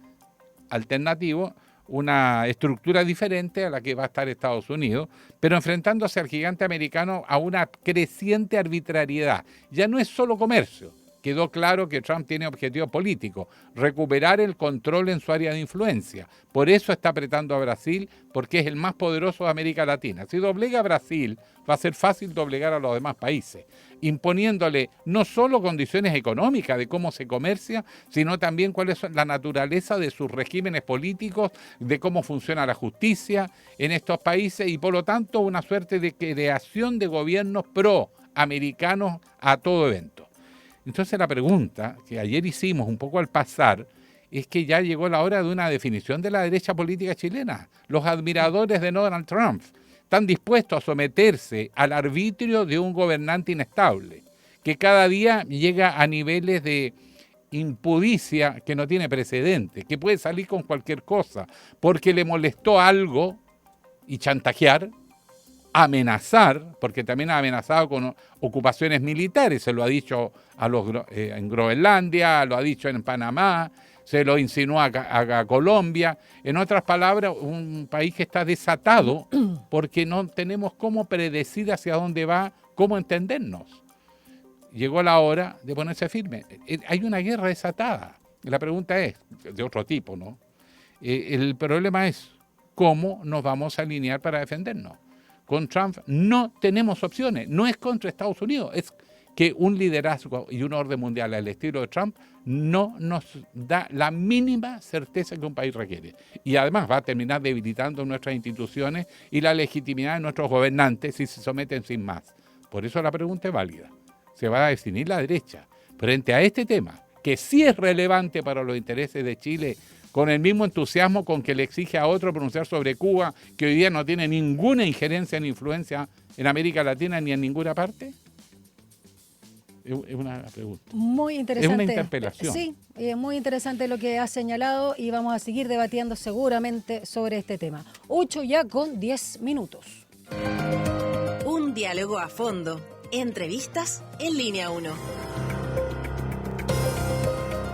alternativos una estructura diferente a la que va a estar Estados Unidos, pero enfrentándose al gigante americano a una creciente arbitrariedad. Ya no es solo comercio. Quedó claro que Trump tiene objetivo político, recuperar el control en su área de influencia. Por eso está apretando a Brasil, porque es el más poderoso de América Latina. Si doblega a Brasil, va a ser fácil doblegar a los demás países, imponiéndole no solo condiciones económicas de cómo se comercia, sino también cuál es la naturaleza de sus regímenes políticos, de cómo funciona la justicia en estos países y por lo tanto una suerte de creación de gobiernos pro-americanos a todo evento. Entonces la pregunta que ayer hicimos un poco al pasar es que ya llegó la hora de una definición de la derecha política chilena. Los admiradores de Donald Trump están dispuestos a someterse al arbitrio de un gobernante inestable, que cada día llega a niveles de impudicia que no tiene precedente, que puede salir con cualquier cosa, porque le molestó algo y chantajear, amenazar, porque también ha amenazado con ocupaciones militares, se lo ha dicho en Groenlandia, lo ha dicho en Panamá, se lo insinuó a Colombia. En otras palabras, un país que está desatado porque no tenemos cómo predecir hacia dónde va, cómo entendernos. Llegó la hora de ponerse firme. Hay una guerra desatada. La pregunta es, de otro tipo, ¿no? El problema es, ¿cómo nos vamos a alinear para defendernos? Con Trump no tenemos opciones. No es contra Estados Unidos, es que un liderazgo y un orden mundial al estilo de Trump no nos da la mínima certeza que un país requiere. Y además va a terminar debilitando nuestras instituciones y la legitimidad de nuestros gobernantes si se someten sin más. Por eso la pregunta es válida. Se va a definir la derecha frente a este tema, que sí es relevante para los intereses de Chile, con el mismo entusiasmo con que le exige a otro pronunciar sobre Cuba, que hoy día no tiene ninguna injerencia ni influencia en América Latina ni en ninguna parte. Es una pregunta. Muy interesante. Es una interpelación. Sí, es muy interesante lo que has señalado y vamos a seguir debatiendo seguramente sobre este tema. 8:10 minutos. diálogo a fondo. Entrevistas en Línea 1.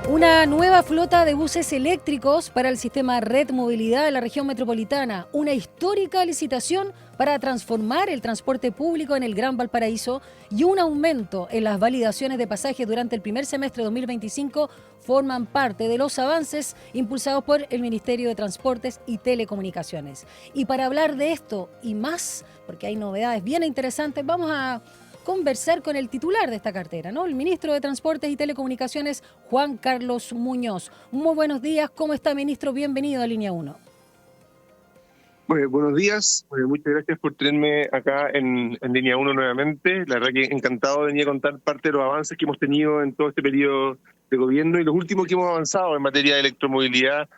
Una nueva flota de buses eléctricos para el sistema Red Movilidad de la región metropolitana. Una histórica licitación para transformar el transporte público en el Gran Valparaíso y un aumento en las validaciones de pasajes durante el primer semestre de 2025 forman parte de los avances impulsados por el Ministerio de Transportes y Telecomunicaciones. Y para hablar de esto y más, porque hay novedades bien interesantes, vamos a conversar con el titular de esta cartera, ¿no? El ministro de Transportes y Telecomunicaciones, Juan Carlos Muñoz. Muy buenos días, ¿cómo está, ministro? Bienvenido a Línea 1. Buenos días, muchas gracias por tenerme acá en Línea 1 nuevamente. La verdad que encantado de venir a contar parte de los avances que hemos tenido en todo este periodo de gobierno y los últimos que hemos avanzado en materia de electromovilidad,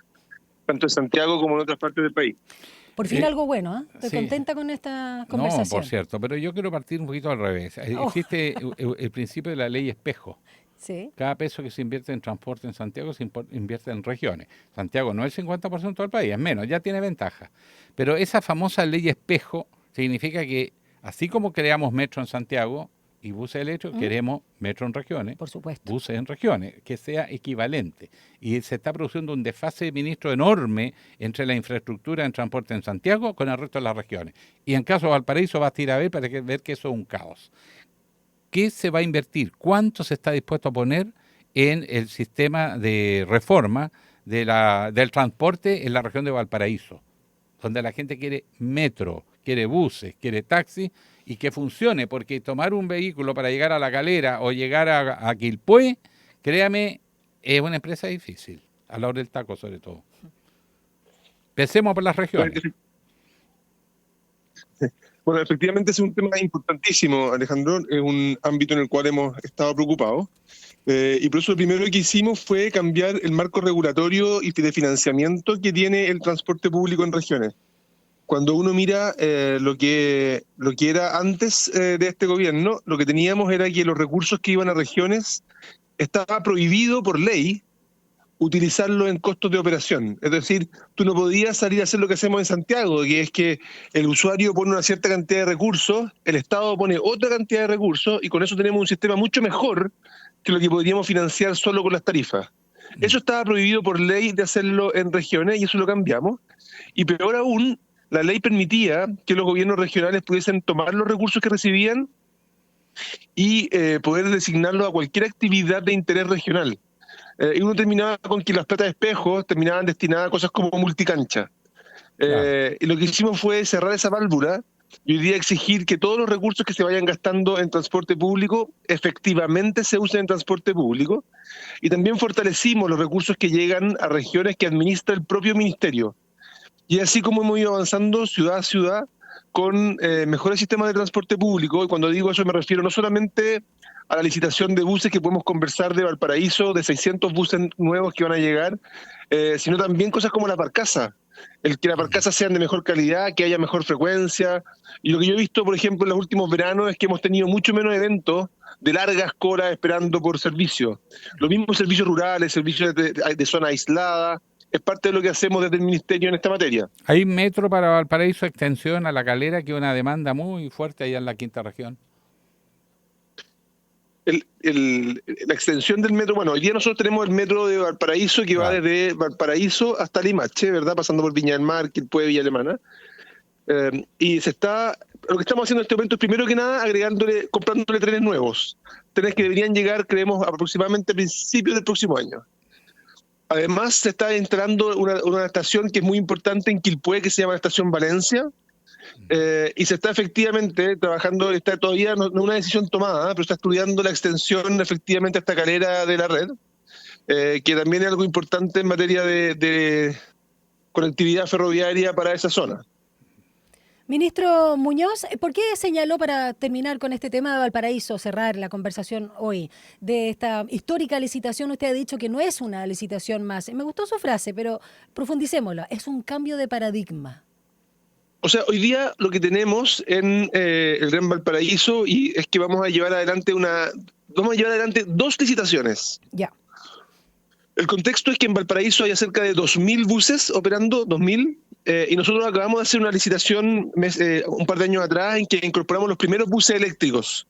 tanto en Santiago como en otras partes del país. Por fin algo bueno, ¿eh? ¿Estoy sí. contenta con esta conversación? No, por cierto, pero yo quiero partir un poquito al revés. Existe el principio de la ley espejo. Sí. Cada peso que se invierte en transporte en Santiago se invierte en regiones. Santiago no es el 50% del país, es menos, ya tiene ventaja. Pero esa famosa ley espejo significa que así como creamos metro en Santiago y buses eléctricos, queremos metro en regiones, por supuesto, buses en regiones, que sea equivalente. Y se está produciendo un desfase, ministro, enorme entre la infraestructura en transporte en Santiago con el resto de las regiones. Y en caso de Valparaíso vas a ir a ver para ver que eso es un caos. ¿Qué se va a invertir? ¿Cuánto se está dispuesto a poner en el sistema de reforma del transporte en la región de Valparaíso? Donde la gente quiere metro, quiere buses, quiere taxi y que funcione, porque tomar un vehículo para llegar a La Calera o llegar a Quilpué, créame, es una empresa difícil, a la hora del taco sobre todo. Pensemos por las regiones. Bueno, efectivamente es un tema importantísimo, Alejandro, es un ámbito en el cual hemos estado preocupados. Y por eso lo primero que hicimos fue cambiar el marco regulatorio y de financiamiento que tiene el transporte público en regiones. Cuando uno mira lo que era antes de este gobierno, lo que teníamos era que los recursos que iban a regiones estaba prohibido por ley utilizarlo en costos de operación. Es decir, tú no podías salir a hacer lo que hacemos en Santiago, que es que el usuario pone una cierta cantidad de recursos, el Estado pone otra cantidad de recursos y con eso tenemos un sistema mucho mejor que lo que podríamos financiar solo con las tarifas. Eso estaba prohibido por ley de hacerlo en regiones y eso lo cambiamos. Y peor aún, la ley permitía que los gobiernos regionales pudiesen tomar los recursos que recibían y poder designarlos a cualquier actividad de interés regional. Y uno terminaba con que las plata de espejos terminaban destinadas a cosas como multicancha. Y lo que hicimos fue cerrar esa válvula y hoy día exigir que todos los recursos que se vayan gastando en transporte público efectivamente se usen en transporte público. Y también fortalecimos los recursos que llegan a regiones que administra el propio ministerio. Y así como hemos ido avanzando ciudad a ciudad con mejores sistemas de transporte público, y cuando digo eso me refiero no solamente a la licitación de buses que podemos conversar de Valparaíso, de 600 buses nuevos que van a llegar, sino también cosas como la barcaza. El que las barcazas sean de mejor calidad, que haya mejor frecuencia. Y lo que yo he visto, por ejemplo, en los últimos veranos es que hemos tenido mucho menos eventos de largas colas esperando por servicios. Los mismos servicios rurales, servicios de zona aislada, es parte de lo que hacemos desde el Ministerio en esta materia. Hay metro para Valparaíso, extensión a La Calera, que es una demanda muy fuerte allá en la quinta región. La extensión del metro, bueno, hoy día nosotros tenemos el metro de Valparaíso que va desde Valparaíso hasta Limache, ¿verdad? Pasando por Viña del Mar, Quilpué, Villa Alemana. Y lo que estamos haciendo en este momento es primero que nada comprándole trenes nuevos. Trenes que deberían llegar, creemos, aproximadamente a principios del próximo año. Además, se está instalando una estación que es muy importante en Quilpué, que se llama la Estación Valencia, y se está efectivamente trabajando, está todavía no una decisión tomada, pero está estudiando la extensión efectivamente a esta calera de la red, que también es algo importante en materia de conectividad ferroviaria para esa zona. Ministro Muñoz, ¿por qué señaló, para terminar con este tema de Valparaíso, cerrar la conversación hoy, de esta histórica licitación? Usted ha dicho que no es una licitación más. Me gustó su frase, pero profundicémosla. Es un cambio de paradigma. O sea, hoy día lo que tenemos en el Gran Valparaíso y es que vamos a llevar adelante dos licitaciones. Ya. El contexto es que en Valparaíso hay cerca de 2.000 buses operando, 2.000, y nosotros acabamos de hacer una licitación un par de años atrás en que incorporamos los primeros buses eléctricos,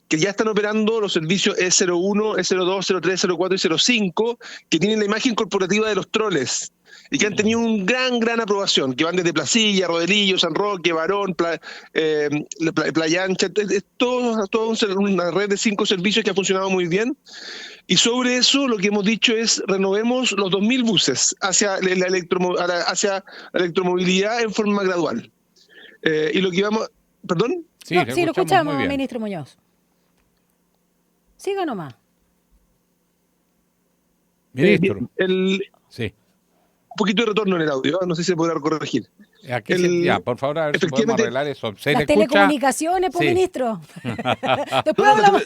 que ya están operando los servicios E01, E02, E03, E04 y E05, que tienen la imagen corporativa de los troles, y que han tenido un gran aprobación, que van desde Placilla, Rodelillo, San Roque, Barón, Playa Ancha, es todo una red de 5 servicios que ha funcionado muy bien. Y sobre eso lo que hemos dicho es renovemos los 2.000 buses hacia la electromovilidad en forma gradual. Y lo que vamos... ¿Perdón? Sí, lo escuchamos, ministro Muñoz. Siga nomás. Ministro. Sí. Un poquito de retorno en el audio, no sé si se podrá corregir. Ya, por favor, a ver si podemos arreglar eso. Las telecomunicaciones, pues, ministro. Después hablamos.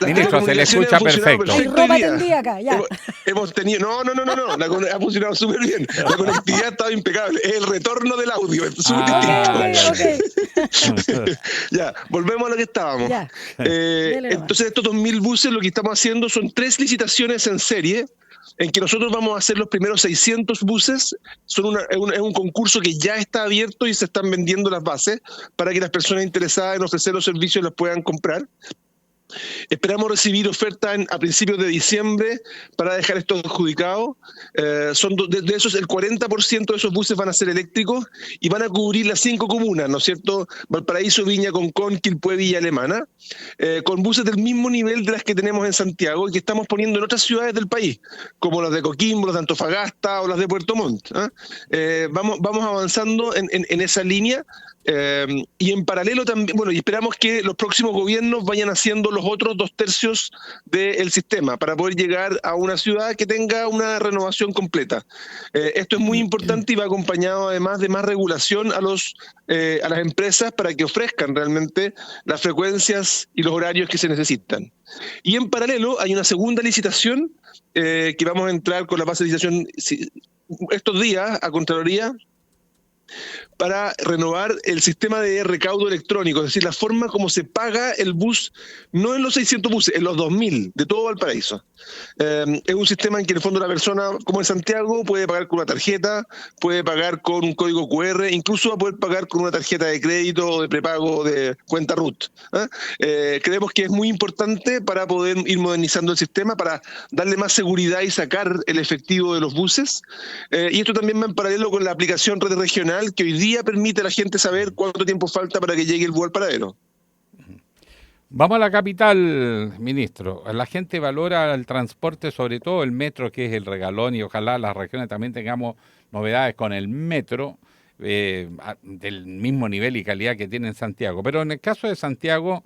Ministro, se le escucha perfecto. Hay ropa tendida acá, ya. Hemos tenido... No, ha funcionado súper bien. La conectividad estaba impecable. Es el retorno del audio, es súper distinto. Ya, volvemos a lo que estábamos. Entonces, estos 2.000 buses, lo que estamos haciendo son 3 licitaciones en serie, en que nosotros vamos a hacer los primeros 600 buses. Es un concurso que ya está abierto y se están vendiendo las bases para que las personas interesadas en ofrecer los servicios las puedan comprar. Esperamos recibir ofertas a principios de diciembre para dejar esto adjudicado. De esos, el 40% de esos buses van a ser eléctricos y van a cubrir las 5 comunas, ¿no es cierto? Valparaíso, Viña, Concón, Quilpué, Villa Alemana, con buses del mismo nivel de las que tenemos en Santiago y que estamos poniendo en otras ciudades del país, como las de Coquimbo, las de Antofagasta o las de Puerto Montt. Vamos avanzando en esa línea. Y en paralelo también, y esperamos que los próximos gobiernos vayan haciendo los otros 2/3 del sistema para poder llegar a una ciudad que tenga una renovación completa. Esto es muy importante y va acompañado además de más regulación a las empresas para que ofrezcan realmente las frecuencias y los horarios que se necesitan. Y en paralelo hay una segunda licitación que vamos a entrar con la base de licitación estos días a Contraloría, para renovar el sistema de recaudo electrónico, es decir, la forma como se paga el bus, no en los 600 buses, en los 2.000 de todo Valparaíso. Es un sistema en que en el fondo la persona, como en Santiago, puede pagar con una tarjeta, puede pagar con un código QR, incluso va a poder pagar con una tarjeta de crédito o de prepago de cuenta RUT. Creemos que es muy importante para poder ir modernizando el sistema, para darle más seguridad y sacar el efectivo de los buses. Y esto también va en paralelo con la aplicación Red Regional, que hoy día permite a la gente saber cuánto tiempo falta para que llegue el bus al paradero. Vamos a la capital, ministro. La gente valora el transporte, sobre todo el metro, que es el regalón, y ojalá las regiones también tengamos novedades con el metro del mismo nivel y calidad que tiene en Santiago. Pero en el caso de Santiago,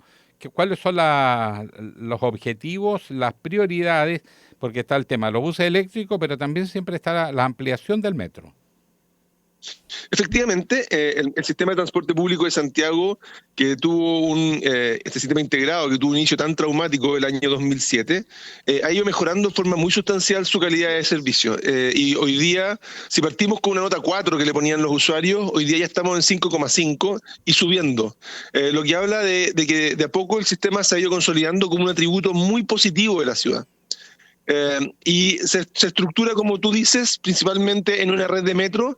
¿cuáles son los objetivos, las prioridades? Porque está el tema de los buses eléctricos, pero también siempre está la ampliación del metro. Efectivamente, el sistema de transporte público de Santiago, que tuvo este sistema integrado, que tuvo un inicio tan traumático el año 2007, ha ido mejorando de forma muy sustancial su calidad de servicio. Y hoy día, si partimos con una nota 4 que le ponían los usuarios, hoy día ya estamos en 5,5 y subiendo. Lo que habla de que de a poco el sistema se ha ido consolidando como un atributo muy positivo de la ciudad. Y se estructura, como tú dices, principalmente en una red de metro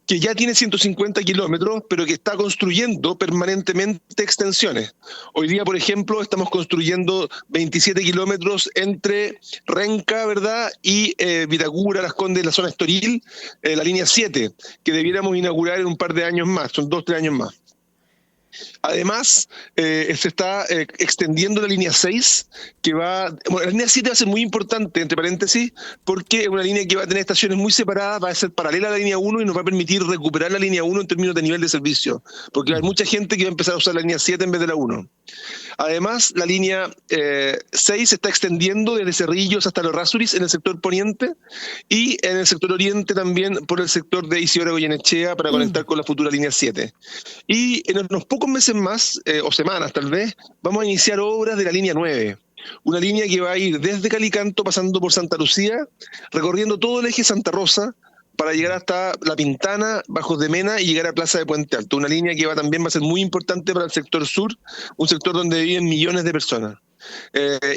que ya tiene 150 kilómetros, pero que está construyendo permanentemente extensiones. Hoy día, por ejemplo, estamos construyendo 27 kilómetros entre Renca, ¿verdad?, y Vitacura, Las Condes, la zona Estoril, la línea 7, que debiéramos inaugurar en un par de años más, son 2-3 años más. Además, se está extendiendo la línea 6, que la línea 7 va a ser muy importante, entre paréntesis, porque es una línea que va a tener estaciones muy separadas, va a ser paralela a la línea 1 y nos va a permitir recuperar la línea 1 en términos de nivel de servicio, porque hay mucha gente que va a empezar a usar la línea 7 en vez de la 1. Además, la línea 6 se está extendiendo desde Cerrillos hasta Los Rasuris en el sector poniente y en el sector oriente también por el sector de Isidora Goyenechea para conectar con la futura línea 7. Y en unos pocos meses más, o semanas tal vez, vamos a iniciar obras de la línea 9. Una línea que va a ir desde Calicanto, pasando por Santa Lucía, recorriendo todo el eje Santa Rosa, para llegar hasta La Pintana, Bajos de Mena y llegar a Plaza de Puente Alto. Una línea que también va a ser muy importante para el sector sur, un sector donde viven millones de personas.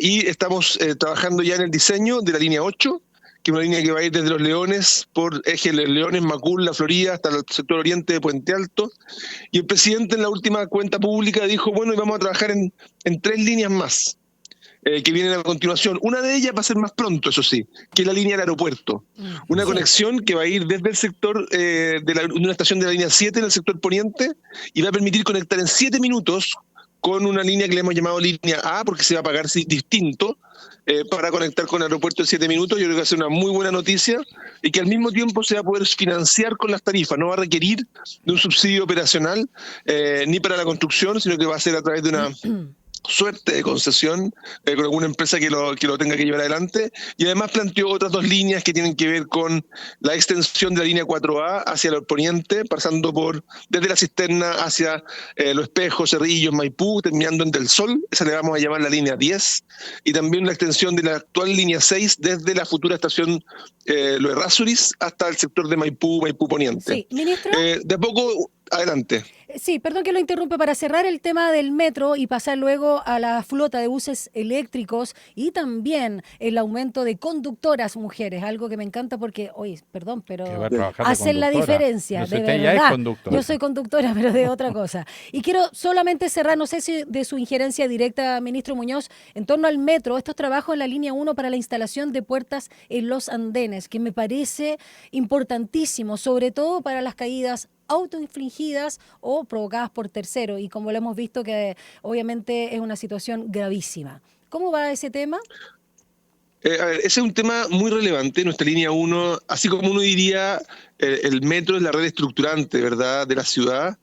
Y estamos trabajando ya en el diseño de la línea 8, que es una línea que va a ir desde Los Leones, por eje Los Leones, Macul, La Florida, hasta el sector oriente de Puente Alto. Y el presidente en la última cuenta pública dijo, bueno, y vamos a trabajar en 3 líneas más, que vienen a continuación. Una de ellas va a ser más pronto, eso sí, que es la línea del aeropuerto. Una conexión que va a ir desde el sector de una estación de la línea 7 en el sector poniente y va a permitir conectar en 7 minutos con una línea que le hemos llamado línea A, porque se va a pagar distinto, para conectar con el aeropuerto en 7 minutos. Yo creo que va a ser una muy buena noticia y que al mismo tiempo se va a poder financiar con las tarifas. No va a requerir de un subsidio operacional ni para la construcción, sino que va a ser a través de una suerte de concesión con alguna empresa que lo tenga que llevar adelante. Y además planteó otras 2 líneas que tienen que ver con la extensión de la línea 4A hacia el poniente, pasando desde la Cisterna hacia Los Espejos, Cerrillos, Maipú, terminando en Del Sol. Esa le vamos a llamar la línea 10. Y también la extensión de la actual línea 6 desde la futura estación Lo Errázuriz hasta el sector de Maipú Poniente. Sí, ministro. De a poco, adelante. Sí, perdón que lo interrumpa, para cerrar el tema del metro y pasar luego a la flota de buses eléctricos y también el aumento de conductoras mujeres, algo que me encanta porque, oye, perdón, pero hacen la diferencia, de verdad. Ya es conductora. Yo soy conductora, pero de otra cosa. Y quiero solamente cerrar, no sé si de su injerencia directa, ministro Muñoz, en torno al metro, estos trabajos en la línea 1 para la instalación de puertas en los andenes, que me parece importantísimo, sobre todo para las caídas autoinfligidas o provocadas por terceros, y como lo hemos visto que obviamente es una situación gravísima. ¿Cómo va ese tema? A ver, ese es un tema muy relevante. Nuestra línea 1, así como uno diría, el metro es la red estructurante, ¿verdad?, de la ciudad.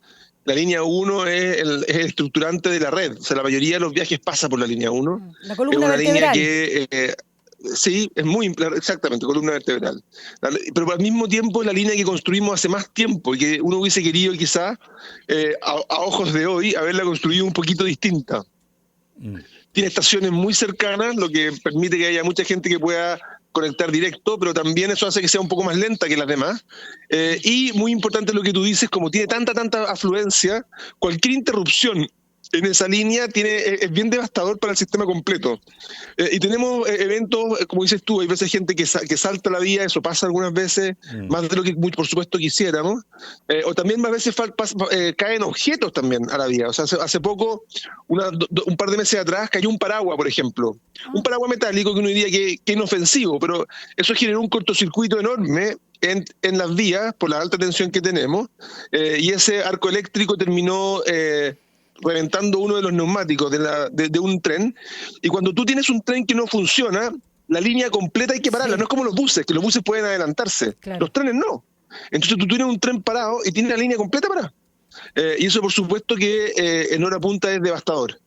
La línea 1 es el estructurante de la red. O sea, la mayoría de los viajes pasa por la línea 1. La columna es una vertebral. línea que... sí, es muy exactamente, columna vertebral. Pero al mismo tiempo es la línea que construimos hace más tiempo y que uno hubiese querido quizás, a ojos de hoy, haberla construido un poquito distinta. Tiene estaciones muy cercanas, lo que permite que haya mucha gente que pueda conectar directo, pero también eso hace que sea un poco más lenta que las demás. Y muy importante lo que tú dices, como tiene tanta afluencia, cualquier interrupción en esa línea es bien devastador para el sistema completo. Y tenemos eventos, como dices tú, hay veces gente que salta la vía, eso pasa algunas veces, más de lo que por supuesto quisiéramos, o también más veces caen objetos también a la vía. O sea, hace poco, un par de meses atrás, cayó un paraguas, por ejemplo, un paraguas metálico que uno diría que es inofensivo, pero eso generó un cortocircuito enorme en las vías por la alta tensión que tenemos, y ese arco eléctrico terminó reventando uno de los neumáticos de un tren. Y cuando tú tienes un tren que no funciona, la línea completa hay que pararla. Sí. No es como los buses, que los buses pueden adelantarse. Claro. Los trenes no. Entonces tú tienes un tren parado y tienes la línea completa parada. Y eso por supuesto que en hora punta es devastador.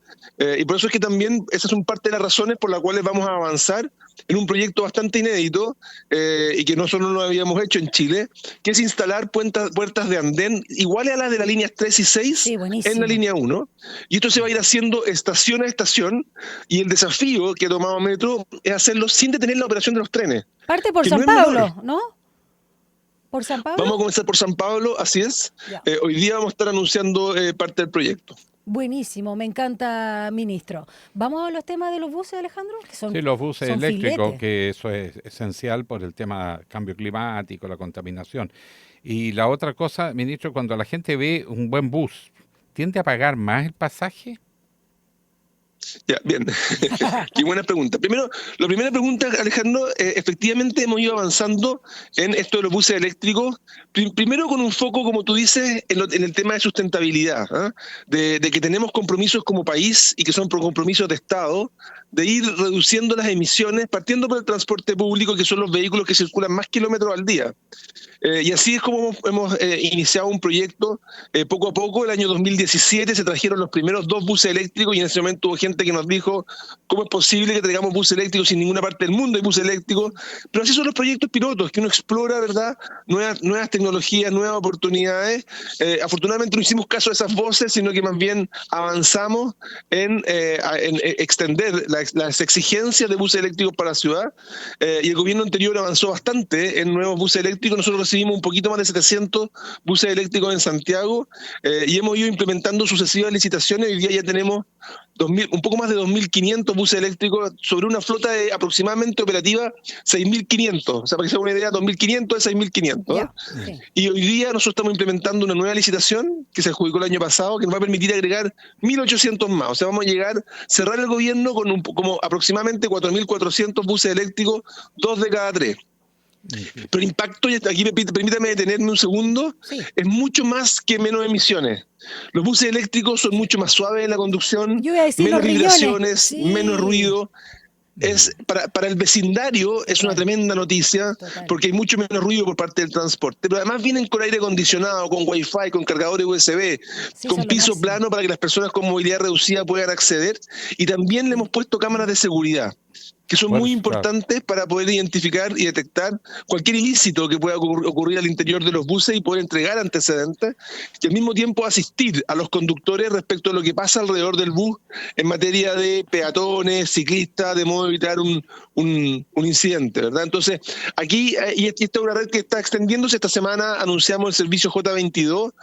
Y por eso es que también esas son parte de las razones por las cuales vamos a avanzar en un proyecto bastante inédito, y que no solo lo habíamos hecho en Chile, que es instalar puertas de andén iguales a las de la línea 3 y 6 en la línea 1. Y esto se va a ir haciendo estación a estación, y el desafío que ha tomado Metro es hacerlo sin detener la operación de los trenes. Parte por San Pablo, ¿no? ¿Por San Pablo? Vamos a comenzar por San Pablo, así es. Hoy día vamos a estar anunciando parte del proyecto. Buenísimo, me encanta, ministro. ¿Vamos a los temas de los buses, Alejandro? Que son, sí, los buses eléctricos, filetes. Que eso es esencial por el tema cambio climático, la contaminación. Y la otra cosa, ministro, cuando la gente ve un buen bus, ¿tiende a pagar más el pasaje? Ya, bien. Qué buena pregunta. La primera pregunta, Alejandro, efectivamente hemos ido avanzando en esto de los buses eléctricos, primero con un foco, como tú dices, en el tema de sustentabilidad, de que tenemos compromisos como país y que son compromisos de Estado, de ir reduciendo las emisiones, partiendo por el transporte público, que son los vehículos que circulan más kilómetros al día. Y así es como hemos iniciado un proyecto poco a poco. El año 2017 se trajeron los primeros 2 buses eléctricos, y en ese momento hubo gente que nos dijo, ¿cómo es posible que traigamos buses eléctricos si en ninguna parte del mundo hay buses eléctricos? Pero así son los proyectos pilotos, que uno explora, ¿verdad?, nuevas tecnologías, nuevas oportunidades. Afortunadamente no hicimos caso de esas voces, sino que más bien avanzamos en extender las exigencias de buses eléctricos para la ciudad, y el gobierno anterior avanzó bastante en nuevos buses eléctricos. Nosotros recibimos un poquito más de 700 buses eléctricos en Santiago, y hemos ido implementando sucesivas licitaciones. Hoy día ya tenemos un poco más de 2.500 buses eléctricos sobre una flota de aproximadamente operativa 6.500. O sea, para que se haga una idea, 2.500 de 6.500. Sí. Y hoy día nosotros estamos implementando una nueva licitación que se adjudicó el año pasado, que nos va a permitir agregar 1.800 más. O sea, vamos a cerrar el gobierno con como aproximadamente 4.400 buses eléctricos, 2 de cada 3. Pero el impacto, y aquí permítame detenerme un segundo, es mucho más que menos emisiones. Los buses eléctricos son mucho más suaves en la conducción, menos vibraciones, menos ruido. Es para el vecindario es una tremenda noticia, porque hay mucho menos ruido por parte del transporte, pero además vienen con aire acondicionado, con wifi, con cargadores USB, con piso plano para que las personas con movilidad reducida puedan acceder, y también le hemos puesto cámaras de seguridad que son muy importantes para poder identificar y detectar cualquier ilícito que pueda ocurrir al interior de los buses y poder entregar antecedentes, y al mismo tiempo asistir a los conductores respecto a lo que pasa alrededor del bus en materia de peatones, ciclistas, de modo de evitar un incidente, ¿verdad? Entonces, aquí, y esta es una red que está extendiéndose. Esta semana anunciamos el servicio J22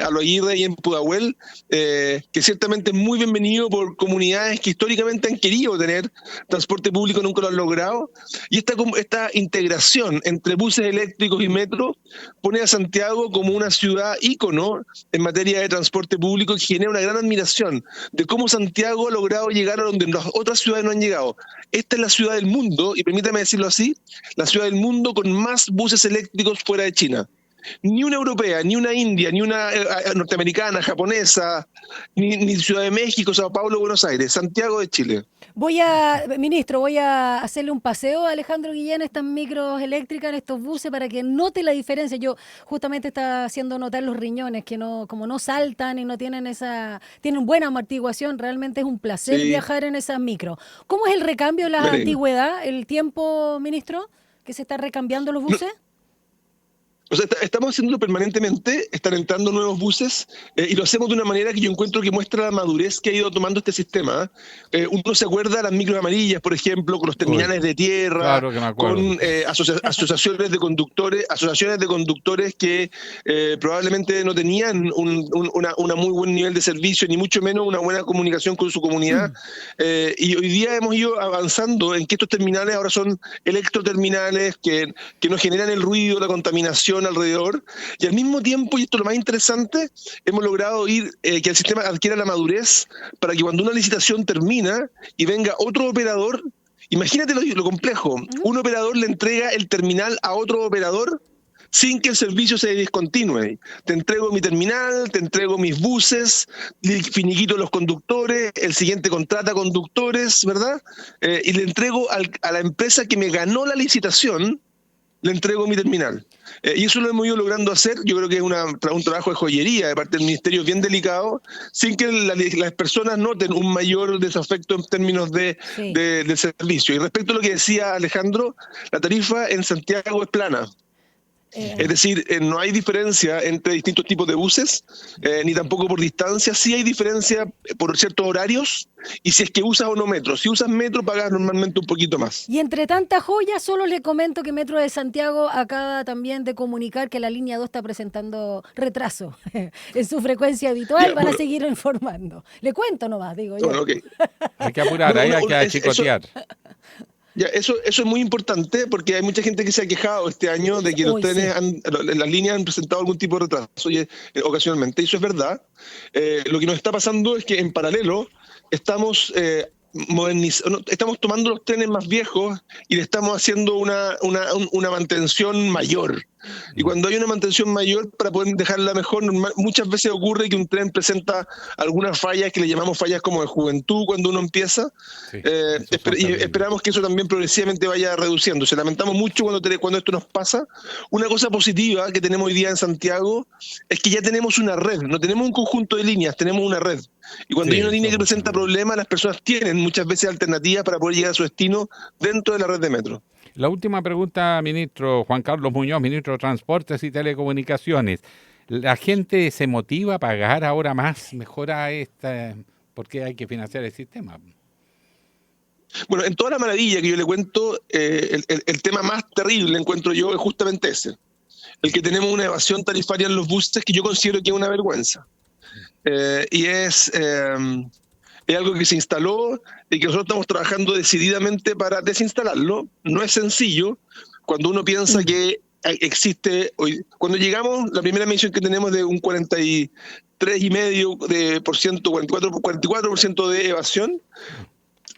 a Lo Aguirre y en Pudahuel, que ciertamente es muy bienvenido por comunidades que históricamente han querido tener transporte público, nunca lo han logrado, y esta integración entre buses eléctricos y metro pone a Santiago como una ciudad ícono en materia de transporte público, que genera una gran admiración de cómo Santiago ha logrado llegar a donde las otras ciudades no han llegado. Esta es la ciudad del mundo, y permítame decirlo así, la ciudad del mundo con más buses eléctricos fuera de China. Ni una europea, ni una india, ni una norteamericana, japonesa, ni Ciudad de México, Sao Paulo, Buenos Aires, Santiago de Chile. Ministro, voy a hacerle un paseo a Alejandro Guillén, estas micros eléctricas, en estos buses, para que note la diferencia. Yo justamente estaba haciendo notar los riñones, que como no saltan y no tienen tienen buena amortiguación. Realmente es un placer viajar en esas micros. ¿Cómo es el recambio, la antigüedad, el tiempo, ministro, que se está recambiando los buses? O sea, estamos haciéndolo permanentemente, están entrando nuevos buses, y lo hacemos de una manera que yo encuentro que muestra la madurez que ha ido tomando este sistema. Uno se acuerda de las micros amarillas, por ejemplo, con los terminales de tierra, con asociaciones de conductores que probablemente no tenían una muy buen nivel de servicio, ni mucho menos una buena comunicación con su comunidad. Y hoy día hemos ido avanzando en que estos terminales ahora son electroterminales que no generan el ruido, la contaminación alrededor, y al mismo tiempo, y esto es lo más interesante, hemos logrado que el sistema adquiera la madurez para que cuando una licitación termina y venga otro operador, imagínate lo complejo, un operador le entrega el terminal a otro operador sin que el servicio se discontinúe. Te entrego mi terminal, te entrego mis buses, finiquito los conductores, el siguiente contrata conductores, ¿verdad? Y le entrego a la empresa que me ganó la licitación, le entrego mi terminal. Y eso lo hemos ido logrando hacer. Yo creo que es un trabajo de joyería de parte del Ministerio bien delicado, sin que las personas noten un mayor desafecto en términos de servicio. Y respecto a lo que decía Alejandro, la tarifa en Santiago es plana. Es decir, no hay diferencia entre distintos tipos de buses, ni tampoco por distancia. Sí hay diferencia por ciertos horarios y si es que usas o no metro. Si usas metro, pagas normalmente un poquito más. Y entre tantas joyas, solo le comento que Metro de Santiago acaba también de comunicar que la línea 2 está presentando retraso en su frecuencia habitual. Van a seguir informando. Le cuento nomás, digo yo. Bueno, okay. Hay que apurar, hay que achicotear. Eso es muy importante, porque hay mucha gente que se ha quejado este año de que los trenes, las líneas han presentado algún tipo de retraso ocasionalmente, y eso es verdad. Lo que nos está pasando es que en paralelo estamos estamos tomando los trenes más viejos y le estamos haciendo una mantención mayor. Y cuando hay una mantención mayor, para poder dejarla mejor, muchas veces ocurre que un tren presenta algunas fallas que le llamamos fallas como de juventud cuando uno empieza. Y esperamos que eso también progresivamente vaya reduciéndose. Lamentamos mucho cuando esto nos pasa. Una cosa positiva que tenemos hoy día en Santiago es que ya tenemos una red, no tenemos un conjunto de líneas, tenemos una red. Y cuando hay una línea que presenta problemas, las personas tienen muchas veces alternativas para poder llegar a su destino dentro de la red de metro. La última pregunta, ministro Juan Carlos Muñoz, ministro de Transportes y Telecomunicaciones. ¿La gente se motiva a pagar ahora más? ¿Mejora porque hay que financiar el sistema? Bueno, en toda la maravilla que yo le cuento, el tema más terrible, encuentro yo, es justamente ese. El que tenemos una evasión tarifaria en los buses que yo considero que es una vergüenza. Y es es algo que se instaló y que nosotros estamos trabajando decididamente para desinstalarlo. No es sencillo cuando uno piensa que existe hoy. Cuando llegamos, la primera medición que tenemos de un 43,5%, 44% de evasión,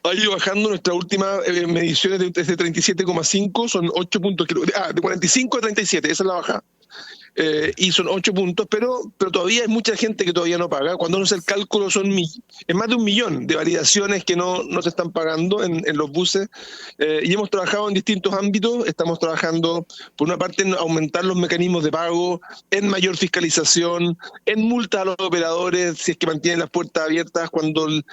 ha ido bajando. Nuestras últimas mediciones desde 37,5 son 8 puntos, de 45 a 37, esa es la baja. Y son 8 puntos, pero todavía hay mucha gente que todavía no paga. Cuando uno hace el cálculo, es más de 1 millón de variaciones que no se están pagando en los buses. Y hemos trabajado en distintos ámbitos. Estamos trabajando, por una parte, en aumentar los mecanismos de pago, en mayor fiscalización, en multas a los operadores si es que mantienen las puertas abiertas cuando los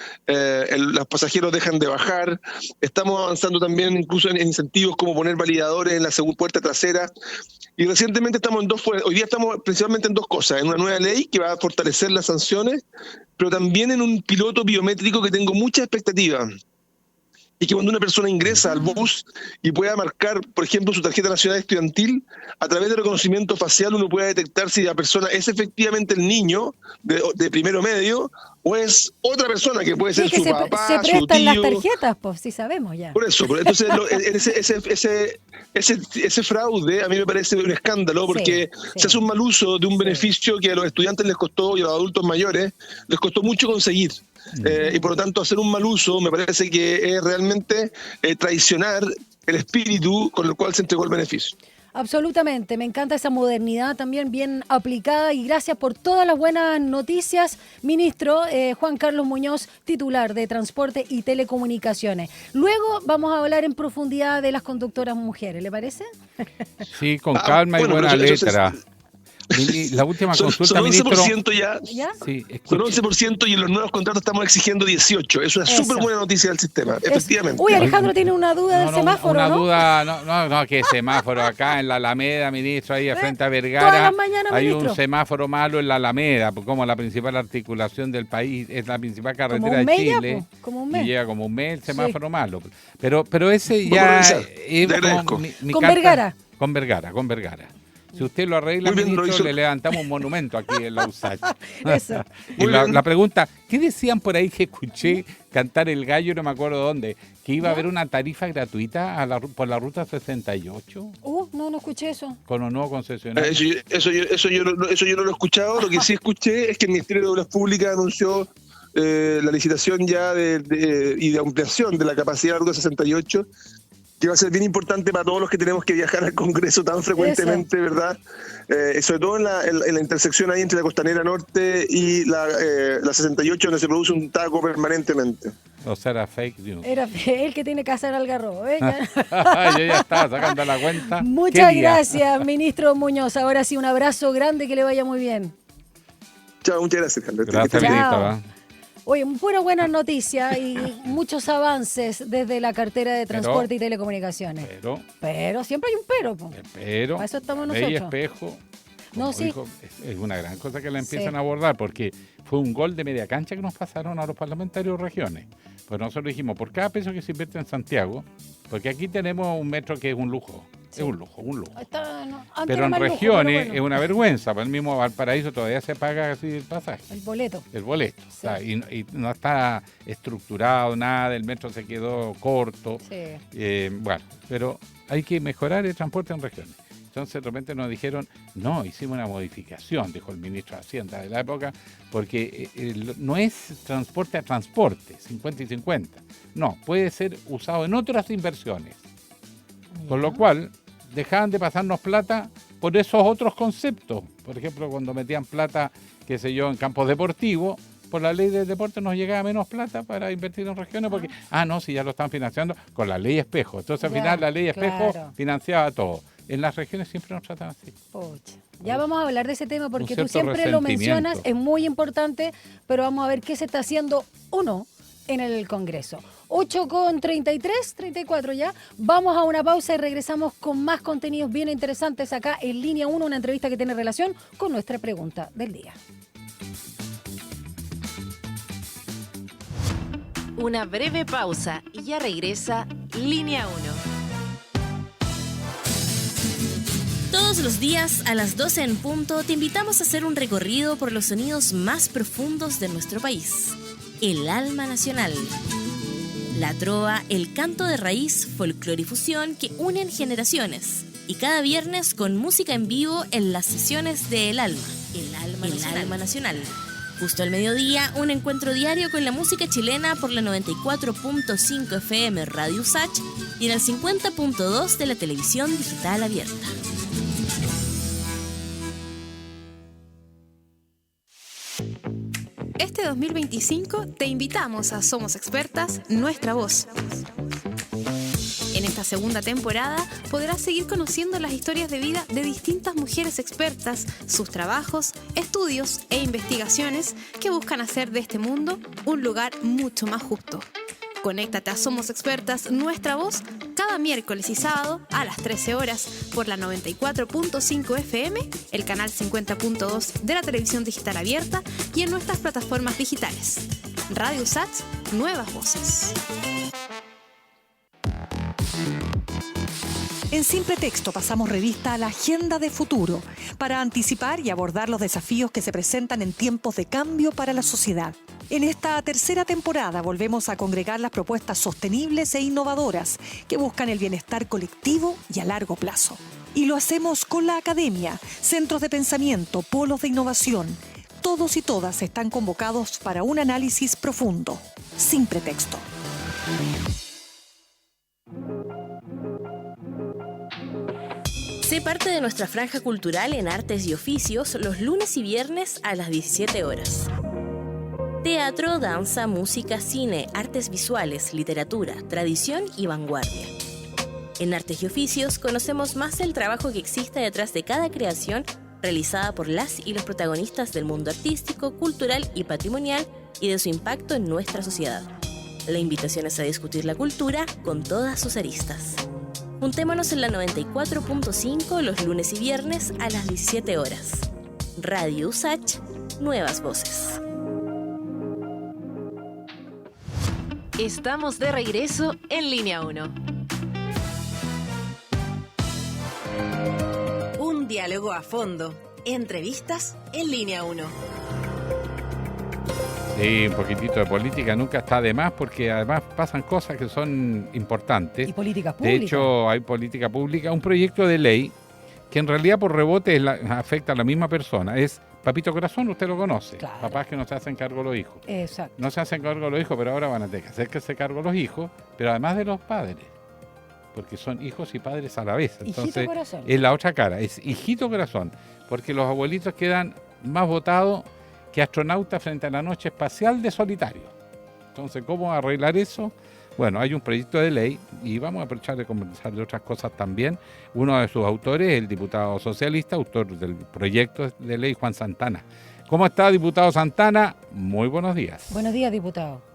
pasajeros dejan de bajar. Estamos avanzando también incluso en incentivos como poner validadores en la puerta trasera. Y recientemente hoy día estamos principalmente en 2 cosas: en una nueva ley que va a fortalecer las sanciones, pero también en un piloto biométrico que tengo mucha expectativa. Y que cuando una persona ingresa al bus y pueda marcar, por ejemplo, su tarjeta nacional estudiantil, a través de reconocimiento facial uno puede detectar si la persona es efectivamente el niño de primero medio o es otra persona que puede ser su papá, se prestan su tío. las tarjetas, pues sí sabemos ya. Por eso, entonces ese fraude a mí me parece un escándalo, porque se hace un mal uso de un beneficio que a los estudiantes les costó y a los adultos mayores les costó mucho conseguir. Y por lo tanto hacer un mal uso me parece que es realmente traicionar el espíritu con el cual se entregó el beneficio. Absolutamente, me encanta esa modernidad también bien aplicada, y gracias por todas las buenas noticias, ministro Juan Carlos Muñoz, titular de Transporte y Telecomunicaciones. Luego vamos a hablar en profundidad de las conductoras mujeres, ¿le parece? Sí, con calma y buena letra. La última consulta, son 11% ministro. ya. Sí, son 11% y en los nuevos contratos estamos exigiendo 18%. Es una súper buena noticia del sistema, efectivamente. Uy, Alejandro tiene una duda del semáforo, una ¿no? duda, no, que semáforo acá en la Alameda, ministro, ahí frente a Vergara. Todas las mañanas, hay ministro. un semáforo malo en la Alameda, como la principal articulación del país, es la principal carretera de Chile. Como un mes. Y llega como un mes el semáforo malo. Pero ese ya es con Vergara. Con Vergara. Si usted lo arregla, ministro, le levantamos un monumento aquí en la USACH. Eso. Y la pregunta, ¿qué decían por ahí que escuché cantar el gallo, no me acuerdo dónde? Que iba a haber una tarifa gratuita por la ruta 68. No escuché eso. Con un nuevo concesionario. Eso yo no lo he escuchado. Lo que sí escuché es que el Ministerio de Obras Públicas anunció la licitación ya y de ampliación de la capacidad de la ruta 68, que va a ser bien importante para todos los que tenemos que viajar al Congreso tan frecuentemente, ¿verdad? Sobre todo en la intersección ahí entre la Costanera Norte y la 68, donde se produce un taco permanentemente. O sea, era fake news. Era él que tiene que hacer Algarrobo. Yo ya estaba sacando la cuenta. Muchas gracias, ministro Muñoz. Ahora sí, un abrazo grande, que le vaya muy bien. Chao, muchas gracias, Carlos. Gracias, ministro. Oye, pura buena noticia y muchos avances desde la cartera de Transporte y Telecomunicaciones. Pero siempre hay un pero. Pero para eso estamos nosotros. Ley Espejo, dijo, es una gran cosa que la empiezan a abordar, porque fue un gol de media cancha que nos pasaron a los parlamentarios de regiones. Pues nosotros dijimos, por cada peso que se invierte en Santiago, porque aquí tenemos un metro que es un lujo. Es un lujo. Pero en regiones es una vergüenza. Para el mismo Valparaíso todavía se paga así el pasaje. El boleto. Sí. O sea, y no está estructurado nada, el metro se quedó corto. Sí. Bueno, pero hay que mejorar el transporte en regiones. Entonces de repente nos dijeron, no, hicimos una modificación, dijo el ministro de Hacienda de la época, porque no es transporte a transporte, 50 y 50. No, puede ser usado en otras inversiones. Con lo cual, dejaban de pasarnos plata por esos otros conceptos. Por ejemplo, cuando metían plata, qué sé yo, en campos deportivos, por la ley de deporte nos llegaba menos plata para invertir en regiones, porque, si ya lo están financiando con la ley Espejo. Entonces, al final, la ley Espejo financiaba todo. En las regiones siempre nos tratan así. Ya vamos a hablar de ese tema, porque tú siempre lo mencionas, es muy importante, pero vamos a ver qué se está haciendo o no en el Congreso. 8:33, 34 ya. Vamos a una pausa y regresamos con más contenidos bien interesantes acá en Línea 1, una entrevista que tiene relación con nuestra pregunta del día. Una breve pausa y ya regresa Línea 1. Todos los días a las 12 en punto te invitamos a hacer un recorrido por los sonidos más profundos de nuestro país. El Alma Nacional. La trova, el canto de raíz, folclore y fusión que unen generaciones. Y cada viernes con música en vivo en las sesiones de El Alma. El Alma Nacional. Justo al mediodía, un encuentro diario con la música chilena por la 94.5 FM Radio Usach y en el 50.2 de la televisión digital abierta. Este 2025 te invitamos a Somos Expertas, Nuestra Voz. En esta segunda temporada podrás seguir conociendo las historias de vida de distintas mujeres expertas, sus trabajos, estudios e investigaciones que buscan hacer de este mundo un lugar mucho más justo. Conéctate a Somos Expertas, Nuestra Voz, cada miércoles y sábado a las 13 horas por la 94.5 FM, el canal 50.2 de la televisión digital abierta y en nuestras plataformas digitales. Radio Usach, nuevas voces. En Simple Texto pasamos revista a la agenda de futuro para anticipar y abordar los desafíos que se presentan en tiempos de cambio para la sociedad. En esta tercera temporada volvemos a congregar las propuestas sostenibles e innovadoras que buscan el bienestar colectivo y a largo plazo. Y lo hacemos con la academia, centros de pensamiento, polos de innovación. Todos y todas están convocados para un análisis profundo. Sin pretexto. Sé parte de nuestra franja cultural en Artes y Oficios los lunes y viernes a las 17 horas. Teatro, danza, música, cine, artes visuales, literatura, tradición y vanguardia. En Artes y Oficios conocemos más del trabajo que existe detrás de cada creación realizada por las y los protagonistas del mundo artístico, cultural y patrimonial y de su impacto en nuestra sociedad. La invitación es a discutir la cultura con todas sus aristas. Juntémonos en la 94.5 los lunes y viernes a las 17 horas. Radio Usach, nuevas voces. Estamos de regreso en Línea 1. Un diálogo a fondo. Entrevistas en Línea 1. Sí, un poquitito de política nunca está de más porque además pasan cosas que son importantes. Y políticas públicas. De hecho, hay política pública, un proyecto de ley que en realidad por rebote afecta a la misma persona. Es Papito Corazón, usted lo conoce. Claro. Papás que no se hacen cargo los hijos. Exacto. No se hacen cargo los hijos, pero ahora van a tener que hacerse cargo los hijos, pero además de los padres. Porque son hijos y padres a la vez. Entonces, Hijito Corazón. es la otra cara, es hijito corazón. Porque los abuelitos quedan más votados que astronautas frente a la noche espacial de solitario. Entonces, ¿cómo arreglar eso? Bueno, hay un proyecto de ley y vamos a aprovechar de conversar de otras cosas también. Uno de sus autores es el diputado socialista, autor del proyecto de ley, Juan Santana. ¿Cómo está, diputado Santana? Muy buenos días. Buenos días, diputado.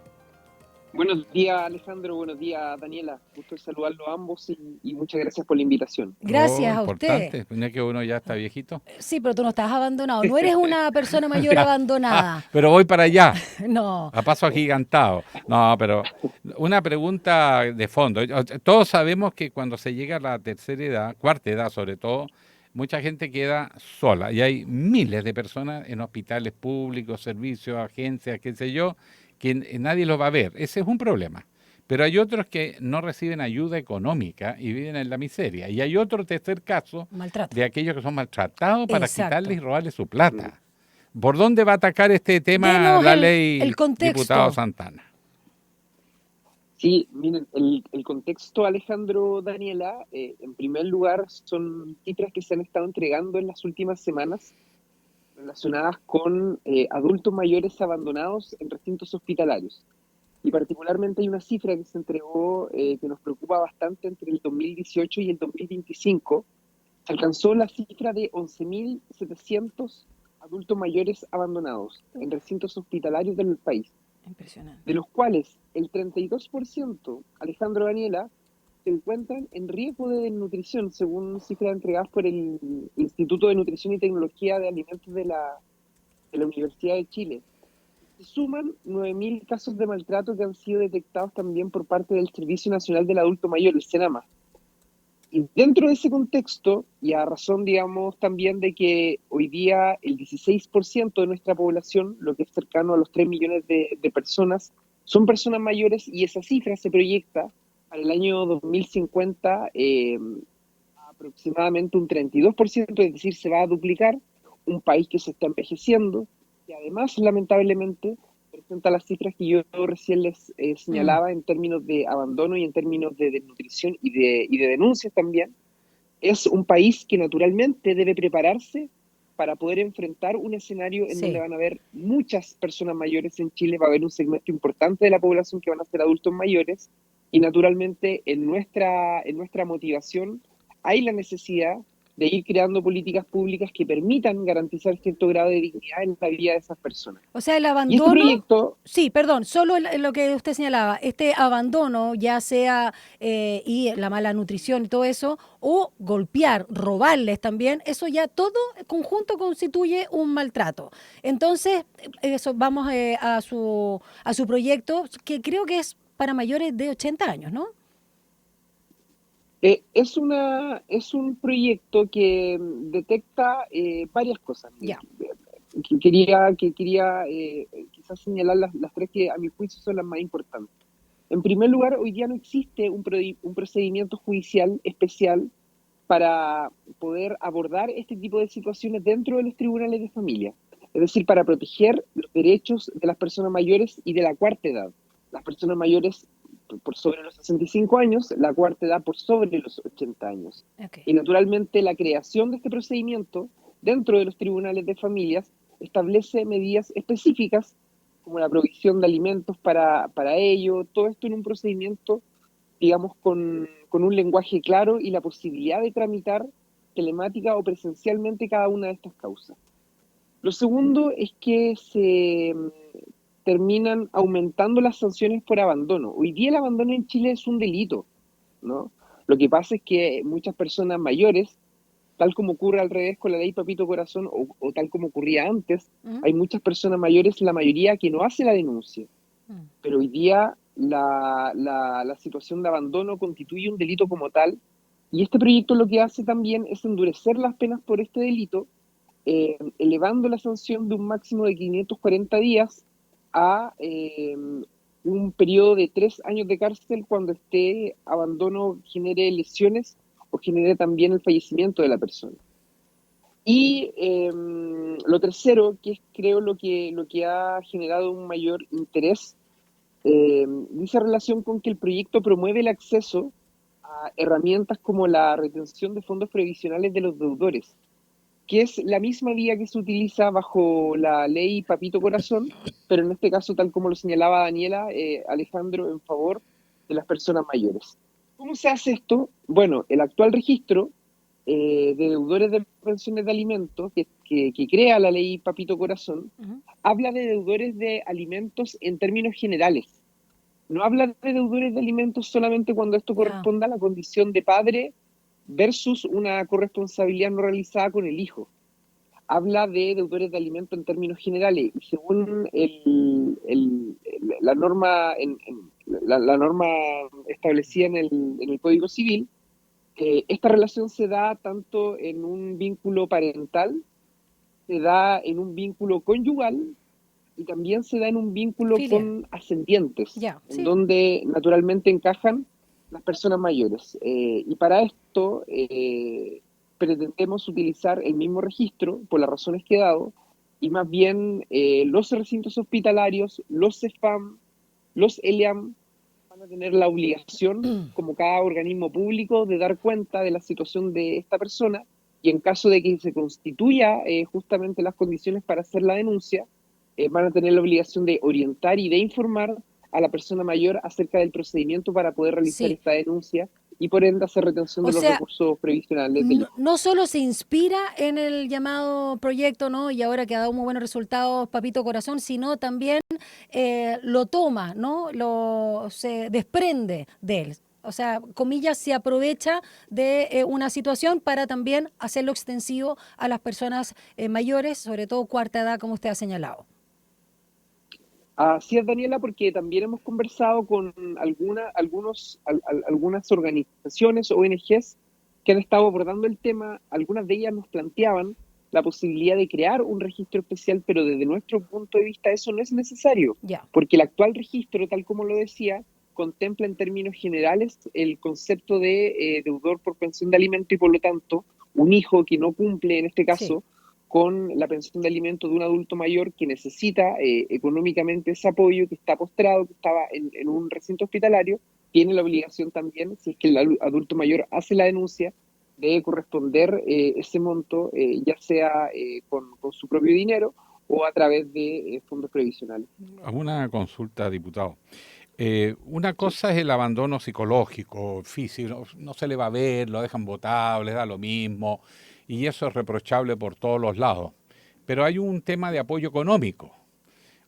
Buenos días, Alejandro. Buenos días, Daniela. Gusto saludarlos a ambos y muchas gracias por la invitación. Gracias a usted. ¿No es que uno ya está viejito? Sí, pero tú no estás abandonado. No eres una persona mayor abandonada. Pero voy para allá. No. A paso agigantado. No, pero una pregunta de fondo. Todos sabemos que cuando se llega a la tercera edad, cuarta edad sobre todo, mucha gente queda sola. Y hay miles de personas en hospitales públicos, servicios, agencias, qué sé yo, que nadie los va a ver. Ese es un problema. Pero hay otros que no reciben ayuda económica y viven en la miseria. Y hay otro tercer caso de aquellos que son maltratados para quitarles y robarles su plata. ¿Por dónde va a atacar este tema la ley, diputado Santana? Sí, miren, el contexto, Alejandro, Daniela, en primer lugar son cifras que se han estado entregando en las últimas semanas relacionadas con adultos mayores abandonados en recintos hospitalarios. Y particularmente hay una cifra que se entregó que nos preocupa bastante entre el 2018 y el 2025. Se alcanzó la cifra de 11.700 adultos mayores abandonados en recintos hospitalarios del país. Impresionante. De los cuales el 32%, Alejandro, Daniela, se encuentran en riesgo de desnutrición, según cifras entregadas por el Instituto de Nutrición y Tecnología de Alimentos de la Universidad de Chile. Se suman 9.000 casos de maltrato que han sido detectados también por parte del Servicio Nacional del Adulto Mayor, el SENAMA. Y dentro de ese contexto, y a razón, digamos, también de que hoy día el 16% de nuestra población, lo que es cercano a los 3 millones de personas, son personas mayores, y esa cifra se proyecta para el año 2050 aproximadamente un 32%, es decir, se va a duplicar, un país que se está envejeciendo, y además, lamentablemente, presenta las cifras que yo recién les señalaba en términos de abandono y en términos de desnutrición y de denuncias también. Es un país que naturalmente debe prepararse para poder enfrentar un escenario en donde van a haber muchas personas mayores en Chile, va a haber un segmento importante de la población que van a ser adultos mayores, y naturalmente en nuestra motivación hay la necesidad de ir creando políticas públicas que permitan garantizar cierto grado de dignidad en la vida de esas personas. O sea, el Y este abandono, proyecto, sí, perdón, solo lo que usted señalaba, este abandono, ya sea y la mala nutrición y todo eso, o golpear, robarles también, eso ya todo conjunto constituye un maltrato. Entonces, eso vamos a su proyecto, que creo que es para mayores de 80 años, ¿no? es un proyecto que detecta varias cosas. Ya. Quería quizás señalar las tres que a mi juicio son las más importantes. En primer lugar, hoy día no existe un procedimiento judicial especial para poder abordar este tipo de situaciones dentro de los tribunales de familia. Es decir, para proteger los derechos de las personas mayores y de la cuarta edad. Las personas mayores por sobre los 65 años, la cuarta edad por sobre los 80 años. Okay. Y naturalmente la creación de este procedimiento dentro de los tribunales de familias establece medidas específicas como la provisión de alimentos para ello, todo esto en un procedimiento, digamos, con un lenguaje claro y la posibilidad de tramitar telemática o presencialmente cada una de estas causas. Lo segundo es que se terminan aumentando las sanciones por abandono. Hoy día el abandono en Chile es un delito, ¿no? Lo que pasa es que muchas personas mayores, tal como ocurre al revés con la ley Papito Corazón o tal como ocurría antes, hay muchas personas mayores, la mayoría que no hace la denuncia. Pero hoy día la situación de abandono constituye un delito como tal, y este proyecto lo que hace también es endurecer las penas por este delito, elevando la sanción de un máximo de 540 días a un periodo de 3 años de cárcel cuando este abandono genere lesiones o genere también el fallecimiento de la persona. Y lo tercero, que es creo lo que ha generado un mayor interés, dice relación con que el proyecto promueve el acceso a herramientas como la retención de fondos previsionales de los deudores, que es la misma vía que se utiliza bajo la ley Papito Corazón, pero en este caso, tal como lo señalaba Daniela, Alejandro, en favor de las personas mayores. ¿Cómo se hace esto? Bueno, el actual registro de deudores de pensiones de alimentos que crea la ley Papito Corazón, habla de deudores de alimentos en términos generales. No habla de deudores de alimentos solamente cuando esto corresponda a la condición de padre versus una corresponsabilidad no realizada con el hijo. Habla de deudores de alimentos en términos generales, y según la norma la norma establecida en el Código Civil, esta relación se da tanto en un vínculo parental, se da en un vínculo conyugal y también se da en un vínculo con ascendientes, en donde naturalmente encajan las personas mayores. Y para esto pretendemos utilizar el mismo registro por las razones que he dado, y más bien los recintos hospitalarios, los CEFAM, los ELEAM van a tener la obligación, como cada organismo público, de dar cuenta de la situación de esta persona, y en caso de que se constituya justamente las condiciones para hacer la denuncia, van a tener la obligación de orientar y de informar a la persona mayor acerca del procedimiento para poder realizar esta denuncia y por ende hacer retención de los recursos previsionales. No solo se inspira en el llamado proyecto, ¿no? Y ahora que ha dado muy buenos resultados Papito Corazón, sino también lo toma, ¿no? Se desprende de él. O sea, comillas, se aprovecha de una situación para también hacerlo extensivo a las personas mayores, sobre todo cuarta edad, como usted ha señalado. Así es, Daniela, porque también hemos conversado con algunas organizaciones, ONGs, que han estado abordando el tema, algunas de ellas nos planteaban la posibilidad de crear un registro especial, pero desde nuestro punto de vista eso no es necesario, porque el actual registro, tal como lo decía, contempla en términos generales el concepto de deudor por pensión de alimento y por lo tanto un hijo que no cumple en este caso con la pensión de alimento de un adulto mayor que necesita económicamente ese apoyo, que está postrado, que estaba en un recinto hospitalario, tiene la obligación también, si es que el adulto mayor hace la denuncia, de corresponder ese monto, ya sea con su propio dinero o a través de fondos previsionales. Una consulta, diputado. Una cosa es el abandono psicológico, físico, no se le va a ver, lo dejan botado, les da lo mismo, y eso es reprochable por todos los lados. Pero hay un tema de apoyo económico.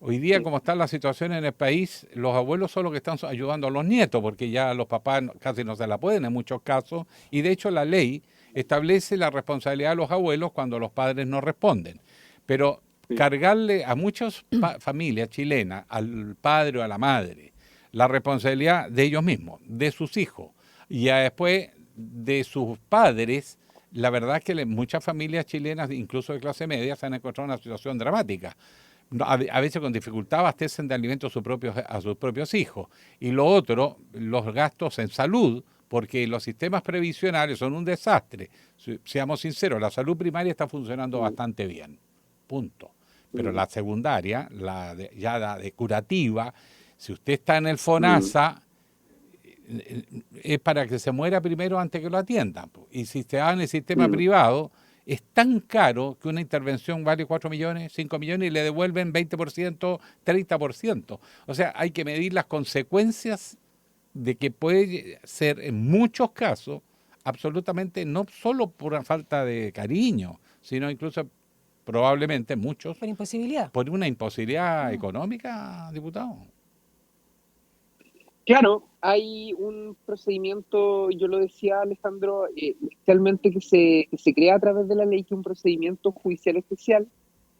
Hoy día, como está la situación en el país, los abuelos son los que están ayudando a los nietos, porque ya los papás casi no se la pueden en muchos casos, y de hecho la ley establece la responsabilidad de los abuelos cuando los padres no responden. Pero cargarle a muchas familias chilenas, al padre o a la madre, la responsabilidad de ellos mismos, de sus hijos, y después de sus padres, la verdad es que muchas familias chilenas, incluso de clase media, se han encontrado en una situación dramática. A veces con dificultad abastecen de alimentos a sus propios hijos. Y lo otro, los gastos en salud, porque los sistemas previsionales son un desastre. Seamos sinceros, la salud primaria está funcionando bastante bien, punto. Pero la secundaria, la de curativa, si usted está en el FONASA, es para que se muera primero antes que lo atiendan. Y si se va en el sistema privado, es tan caro que una intervención vale 4 millones, 5 millones y le devuelven 20%, 30%. O sea, hay que medir las consecuencias de que puede ser en muchos casos absolutamente no solo por una falta de cariño, sino incluso probablemente muchos por una imposibilidad económica, diputado. Claro, hay un procedimiento, yo lo decía Alejandro, especialmente que se crea a través de la ley, que es un procedimiento judicial especial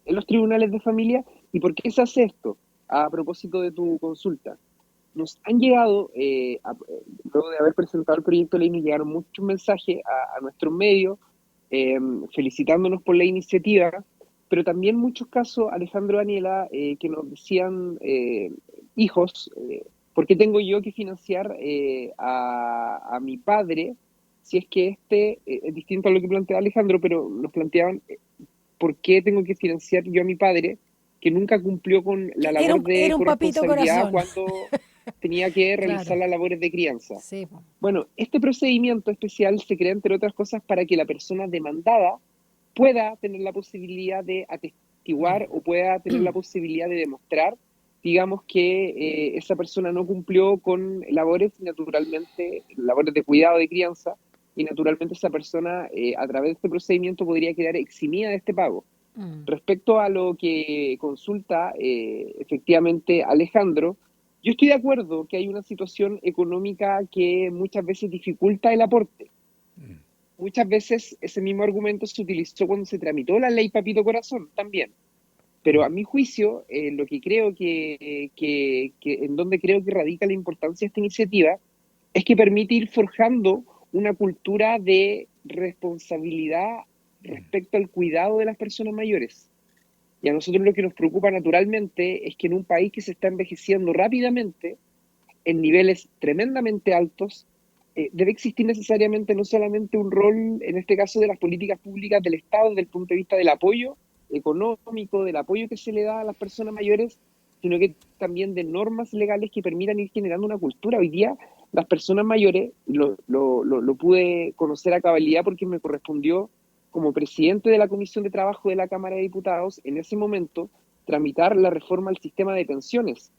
en los tribunales de familia. ¿Y por qué se hace esto? A propósito de tu consulta. Nos han llegado, luego de haber presentado el proyecto de ley, nos llegaron muchos mensajes a nuestros medios felicitándonos por la iniciativa, pero también muchos casos, Alejandro, Daniela, que nos decían hijos, ¿por qué tengo yo que financiar a mi padre si es que es distinto a lo que plantea Alejandro, pero nos planteaban por qué tengo que financiar yo a mi padre que nunca cumplió con la labor de corresponsabilidad cuando tenía que realizar las labores de crianza? Sí. Bueno, este procedimiento especial se crea, entre otras cosas, para que la persona demandada pueda tener la posibilidad de atestiguar o pueda tener la posibilidad de demostrar, digamos, que esa persona no cumplió con labores, naturalmente, labores de cuidado de crianza, y naturalmente esa persona, a través de este procedimiento, podría quedar eximida de este pago. Respecto a lo que consulta efectivamente Alejandro, yo estoy de acuerdo que hay una situación económica que muchas veces dificulta el aporte. Muchas veces ese mismo argumento se utilizó cuando se tramitó la ley Papito Corazón también. Pero a mi juicio, lo que creo que en donde creo que radica la importancia de esta iniciativa es que permite ir forjando una cultura de responsabilidad respecto al cuidado de las personas mayores. Y a nosotros lo que nos preocupa naturalmente es que en un país que se está envejeciendo rápidamente, en niveles tremendamente altos, debe existir necesariamente no solamente un rol, en este caso de las políticas públicas del Estado desde el punto de vista del apoyo económico, del apoyo que se le da a las personas mayores, sino que también de normas legales que permitan ir generando una cultura. Hoy día las personas mayores, lo pude conocer a cabalidad porque me correspondió como presidente de la Comisión de Trabajo de la Cámara de Diputados, en ese momento, tramitar la reforma al sistema de pensiones.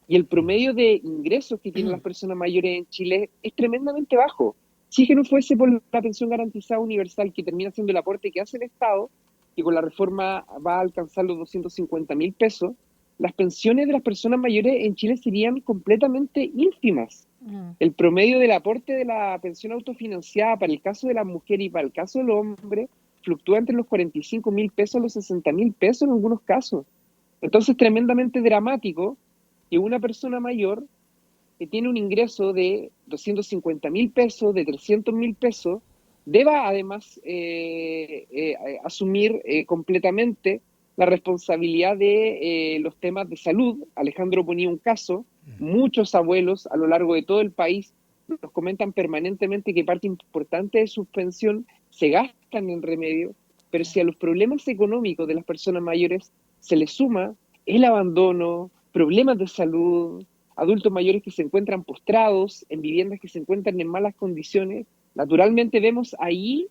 Y el promedio de ingresos que tienen las personas mayores en Chile es tremendamente bajo. Si es que no fuese por la pensión garantizada universal, que termina siendo el aporte que hace el Estado, y con la reforma va a alcanzar los 250.000 pesos, las pensiones de las personas mayores en Chile serían completamente ínfimas. El promedio del aporte de la pensión autofinanciada para el caso de la mujer y para el caso del hombre fluctúa entre los 45.000 pesos a los 60.000 pesos en algunos casos. Entonces, tremendamente dramático que una persona mayor que tiene un ingreso de 250.000 pesos, de 300.000 pesos, deba además asumir completamente la responsabilidad de los temas de salud. Alejandro ponía un caso, muchos abuelos a lo largo de todo el país nos comentan permanentemente que parte importante de su pensión se gastan en remedio, pero si a los problemas económicos de las personas mayores se les suma el abandono, problemas de salud, adultos mayores que se encuentran postrados en viviendas que se encuentran en malas condiciones, naturalmente vemos ahí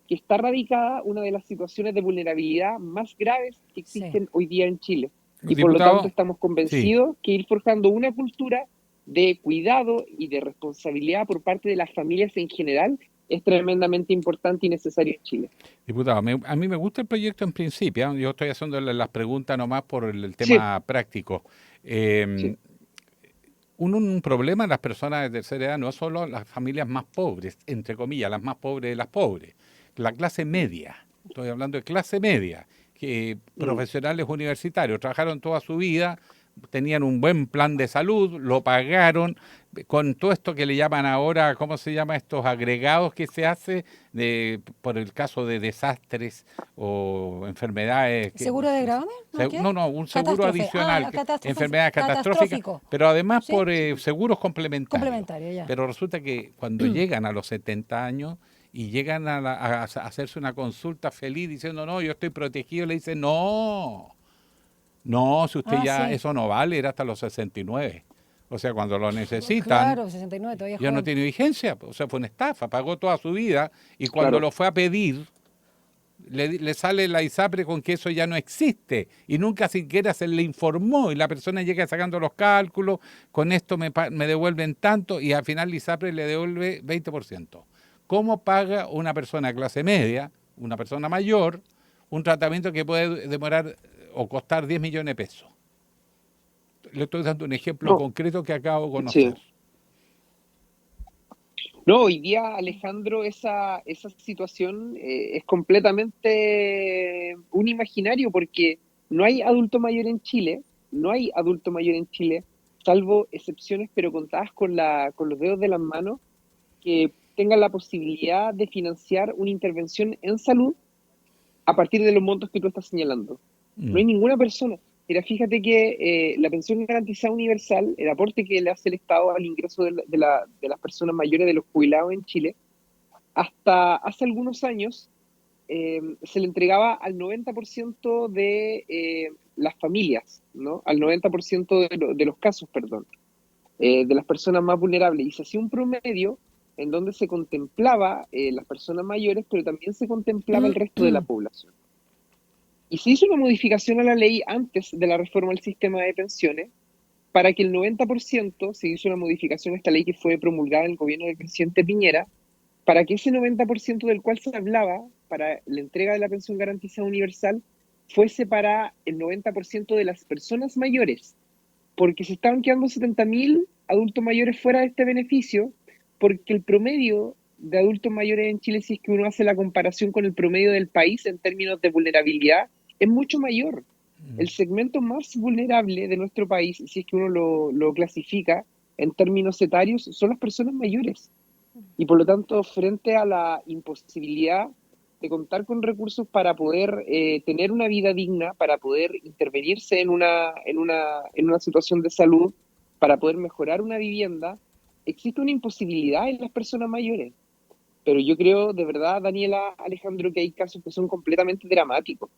que está radicada una de las situaciones de vulnerabilidad más graves que existen hoy día en Chile. Y por lo tanto estamos convencidos que ir forjando una cultura de cuidado y de responsabilidad por parte de las familias en general es tremendamente importante y necesario en Chile. Diputado, a mí me gusta el proyecto en principio, yo estoy haciéndole las preguntas nomás por el tema práctico. Un problema en las personas de tercera edad no es solo las familias más pobres, entre comillas, las más pobres de las pobres, la clase media, estoy hablando de clase media, que profesionales universitarios trabajaron toda su vida, tenían un buen plan de salud, lo pagaron, con todo esto que le llaman ahora, ¿cómo se llama? Estos agregados que se hace por el caso de desastres o enfermedades. ¿Seguro de gravamen? No, un seguro adicional, enfermedades catastróficas, pero además por seguros complementarios. Ya. Pero resulta que cuando llegan a los 70 años y llegan a hacerse una consulta feliz diciendo, no, yo estoy protegido, le dicen, no, si usted eso no vale, era hasta los 69. O sea, cuando lo necesitan, claro, 69, todavía ya no tiene vigencia. O sea, fue una estafa, pagó toda su vida y cuando lo fue a pedir, le sale la ISAPRE con que eso ya no existe y nunca siquiera se le informó y la persona llega sacando los cálculos, con esto me devuelven tanto y al final la ISAPRE le devuelve 20%. ¿Cómo paga una persona de clase media, una persona mayor, un tratamiento que puede demorar o costar 10 millones de pesos? Le estoy dando un ejemplo concreto que acabo de conocer. Sí. No, hoy día, Alejandro, esa situación es completamente un imaginario porque no hay adulto mayor en Chile, salvo excepciones, pero contadas con los dedos de las manos, que tengan la posibilidad de financiar una intervención en salud a partir de los montos que tú estás señalando. No hay ninguna persona. Mira, fíjate que la pensión garantizada universal, el aporte que le hace el Estado al ingreso de las personas mayores, de los jubilados en Chile, hasta hace algunos años se le entregaba al 90% de las familias, ¿no? Al 90% de los casos, de las personas más vulnerables. Y se hacía un promedio en donde se contemplaba las personas mayores, pero también se contemplaba el resto de la población. Y se hizo una modificación a la ley antes de la reforma al sistema de pensiones para que el 90%, se hizo una modificación a esta ley que fue promulgada en el gobierno del presidente Piñera, para que ese 90% del cual se hablaba para la entrega de la pensión garantizada universal fuese para el 90% de las personas mayores, porque se estaban quedando 70.000 adultos mayores fuera de este beneficio, porque el promedio de adultos mayores en Chile, si es que uno hace la comparación con el promedio del país en términos de vulnerabilidad, es mucho mayor. El segmento más vulnerable de nuestro país, si es que uno lo clasifica en términos etarios, son las personas mayores. Y por lo tanto, frente a la imposibilidad de contar con recursos para poder tener una vida digna, para poder intervenirse en una situación de salud, para poder mejorar una vivienda, existe una imposibilidad en las personas mayores. Pero yo creo, de verdad, Daniela, Alejandro, que hay casos que son completamente dramáticos,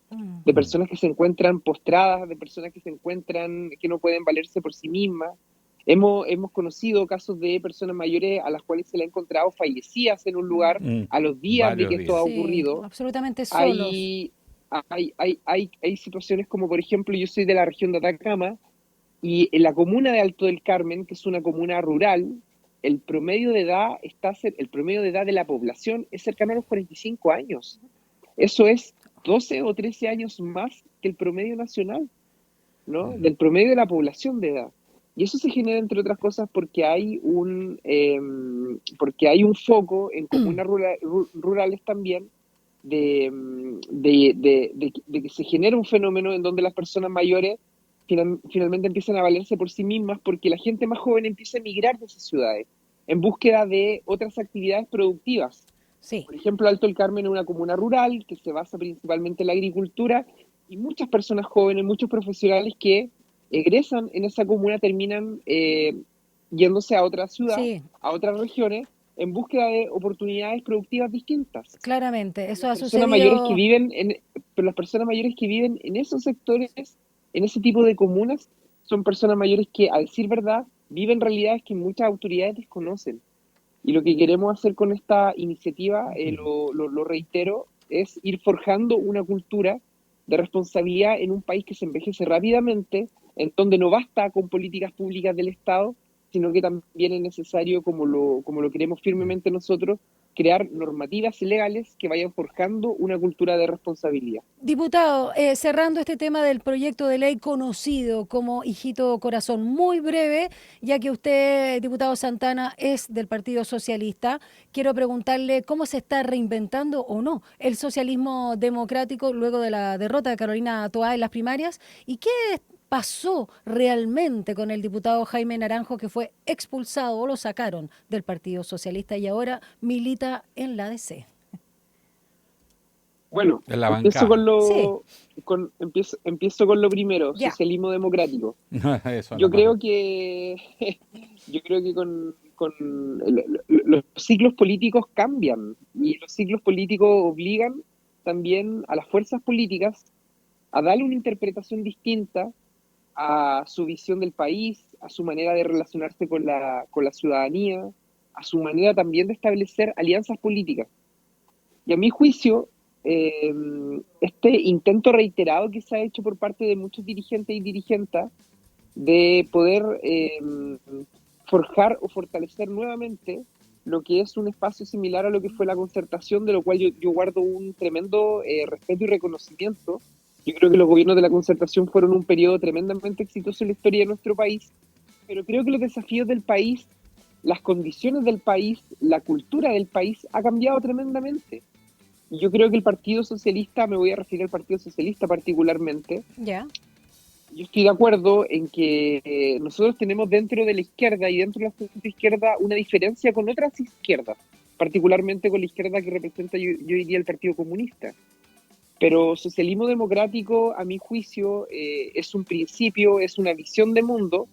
de personas que se encuentran postradas, de personas que se encuentran que no pueden valerse por sí mismas. Hemos conocido casos de personas mayores a las cuales se le ha encontrado fallecidas en un lugar a los días de que esto ha ocurrido. Sí, absolutamente solos. Hay situaciones como, por ejemplo, yo soy de la región de Atacama y en la comuna de Alto del Carmen, que es una comuna rural, el promedio de edad de la población es cercano a los 45 años. Eso es 12 o 13 años más que el promedio nacional, ¿no? Del promedio de la población de edad. Y eso se genera, entre otras cosas, porque hay un foco en comunas rurales también de que se genera un fenómeno en donde las personas mayores finalmente empiezan a valerse por sí mismas porque la gente más joven empieza a emigrar de esas ciudades en búsqueda de otras actividades productivas. Sí. Por ejemplo, Alto el Carmen es una comuna rural que se basa principalmente en la agricultura y muchas personas jóvenes, muchos profesionales que egresan en esa comuna terminan yéndose a otra ciudad, a otras regiones, en búsqueda de oportunidades productivas distintas. Claramente, eso ha Personas mayores que sucedido. pero las personas mayores que viven en esos sectores, en ese tipo de comunas, son personas mayores que, a decir verdad, viven realidades que muchas autoridades desconocen. Y lo que queremos hacer con esta iniciativa, lo reitero, es ir forjando una cultura de responsabilidad en un país que se envejece rápidamente, en donde no basta con políticas públicas del Estado, sino que también es necesario, como lo queremos firmemente nosotros, crear normativas legales que vayan forjando una cultura de responsabilidad. Diputado, cerrando este tema del proyecto de ley conocido como Hijito Corazón, muy breve, ya que usted, diputado Santana, es del Partido Socialista, quiero preguntarle cómo se está reinventando o no el socialismo democrático luego de la derrota de Carolina Toá en las primarias y qué pasó realmente con el diputado Jaime Naranjo, que fue expulsado o lo sacaron del Partido Socialista y ahora milita en la DC. Bueno, empiezo con lo primero, socialismo democrático. Yo creo que con los ciclos políticos cambian y los ciclos políticos obligan también a las fuerzas políticas a darle una interpretación distinta a su visión del país, a su manera de relacionarse con la ciudadanía, a su manera también de establecer alianzas políticas. Y a mi juicio, este intento reiterado que se ha hecho por parte de muchos dirigentes y dirigentas de poder forjar o fortalecer nuevamente lo que es un espacio similar a lo que fue la concertación, de lo cual yo guardo un tremendo respeto y reconocimiento. Yo creo que los gobiernos de la concertación fueron un periodo tremendamente exitoso en la historia de nuestro país, pero creo que los desafíos del país, las condiciones del país, la cultura del país ha cambiado tremendamente. Y yo creo que el Partido Socialista, me voy a referir al Partido Socialista particularmente, yo estoy de acuerdo en que nosotros tenemos dentro de la izquierda y dentro de la centro izquierda una diferencia con otras izquierdas, particularmente con la izquierda que representa, yo diría, el Partido Comunista. Pero socialismo democrático, a mi juicio, es un principio, es una visión de mundo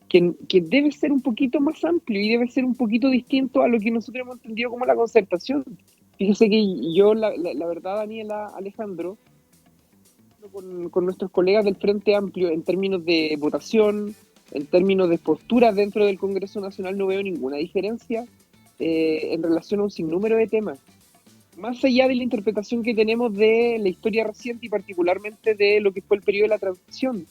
que debe ser un poquito más amplio y debe ser un poquito distinto a lo que nosotros hemos entendido como la concertación. Fíjese que yo, la verdad, Daniela, Alejandro, con nuestros colegas del Frente Amplio, en términos de votación, en términos de posturas dentro del Congreso Nacional, no veo ninguna diferencia en relación a un sinnúmero de temas. Más allá de la interpretación que tenemos de la historia reciente y particularmente de lo que fue el periodo de la transición.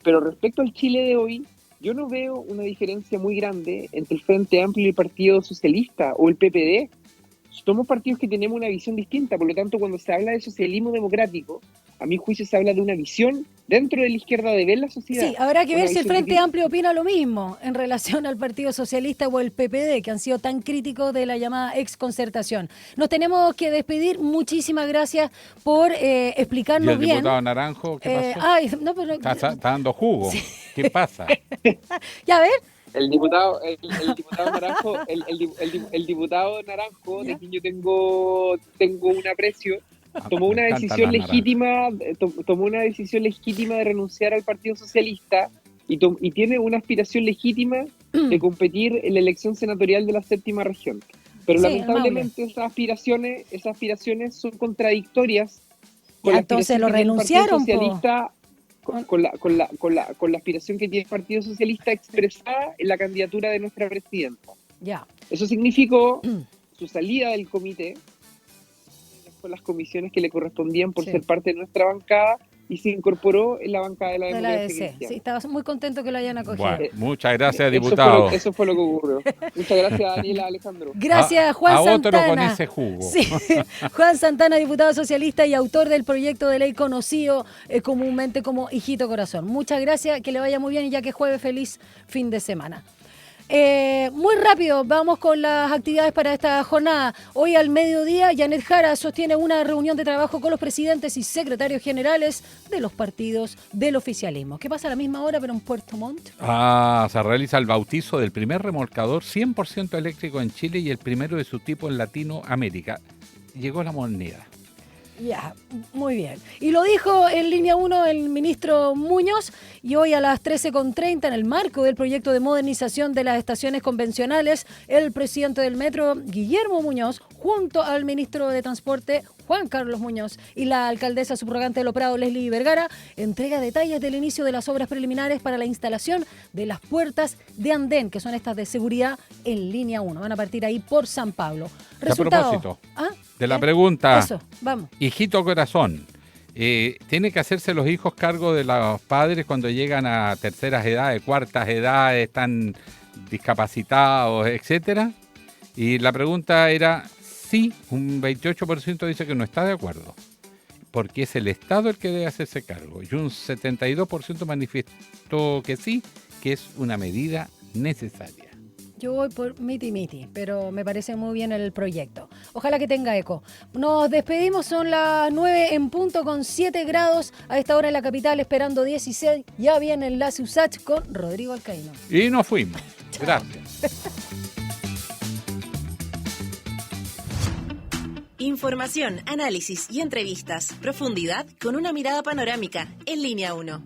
Pero respecto al Chile de hoy, yo no veo una diferencia muy grande entre el Frente Amplio y el Partido Socialista o el PPD. Somos partidos que tenemos una visión distinta, por lo tanto, cuando se habla de socialismo democrático, a mi juicio se habla de una visión dentro de la izquierda de ver la sociedad. Sí, habrá que ver si el Frente Amplio opina lo mismo en relación al Partido Socialista o el PPD, que han sido tan críticos de la llamada exconcertación. Nos tenemos que despedir. Muchísimas gracias por explicarnos bien. ¿Y el diputado Naranjo qué pasó? Está dando jugo. Sí. ¿Qué pasa? Ya, a ver. El diputado Naranjo, el diputado Naranjo, de quien yo tengo un aprecio, tomó una decisión legítima de renunciar al Partido Socialista y tiene una aspiración legítima de competir en la elección senatorial de la 7ª región. Pero lamentablemente esas aspiraciones son contradictorias con la entonces lo renunciaron, con la aspiración que tiene el Partido Socialista expresada en la candidatura de nuestra presidenta. Eso significó su salida del comité con las comisiones que le correspondían por ser parte de nuestra bancada y se incorporó en la bancada de la democracia cristiana. Sí, estaba muy contento que lo hayan acogido. Bueno, muchas gracias, diputado. Eso fue lo que ocurrió. Muchas gracias, Daniela, Alejandro. Gracias, Juan Santana. Otro con ese jugo. Sí. Juan Santana, diputado socialista y autor del proyecto de ley conocido comúnmente como Hijito Corazón. Muchas gracias, que le vaya muy bien y ya que jueves, feliz fin de semana. Muy rápido, vamos con las actividades para esta jornada. Hoy al mediodía, Janet Jara sostiene una reunión de trabajo con los presidentes y secretarios generales de los partidos del oficialismo. ¿Qué pasa a la misma hora, pero en Puerto Montt? Se realiza el bautizo del primer remolcador 100% eléctrico en Chile y el primero de su tipo en Latinoamérica. Llegó la moneda. Ya, muy bien. Y lo dijo en línea 1 el ministro Muñoz, y hoy a las 13:30, en el marco del proyecto de modernización de las estaciones convencionales, el presidente del Metro, Guillermo Muñoz, junto al ministro de Transporte, Juan Carlos Muñoz, y la alcaldesa subrogante de Los Prados, Leslie Vergara, entrega detalles del inicio de las obras preliminares para la instalación de las puertas de andén, que son estas de seguridad en línea 1. Van a partir ahí por San Pablo. A propósito de la pregunta, eso, vamos. Hijito corazón, ¿tiene que hacerse los hijos cargo de los padres cuando llegan a terceras edades, cuartas edades, están discapacitados, etcétera? Y la pregunta era, sí, un 28% dice que no está de acuerdo, porque es el Estado el que debe hacerse cargo, y un 72% manifestó que sí, que es una medida necesaria. Yo voy por miti, pero me parece muy bien el proyecto. Ojalá que tenga eco. Nos despedimos, son las 9 en punto con 7 grados a esta hora en la capital, esperando 16. Ya viene el Enlace USACH con Rodrigo Alcaíno. Y nos fuimos. Gracias. Información, análisis y entrevistas. Profundidad con una mirada panorámica en línea 1.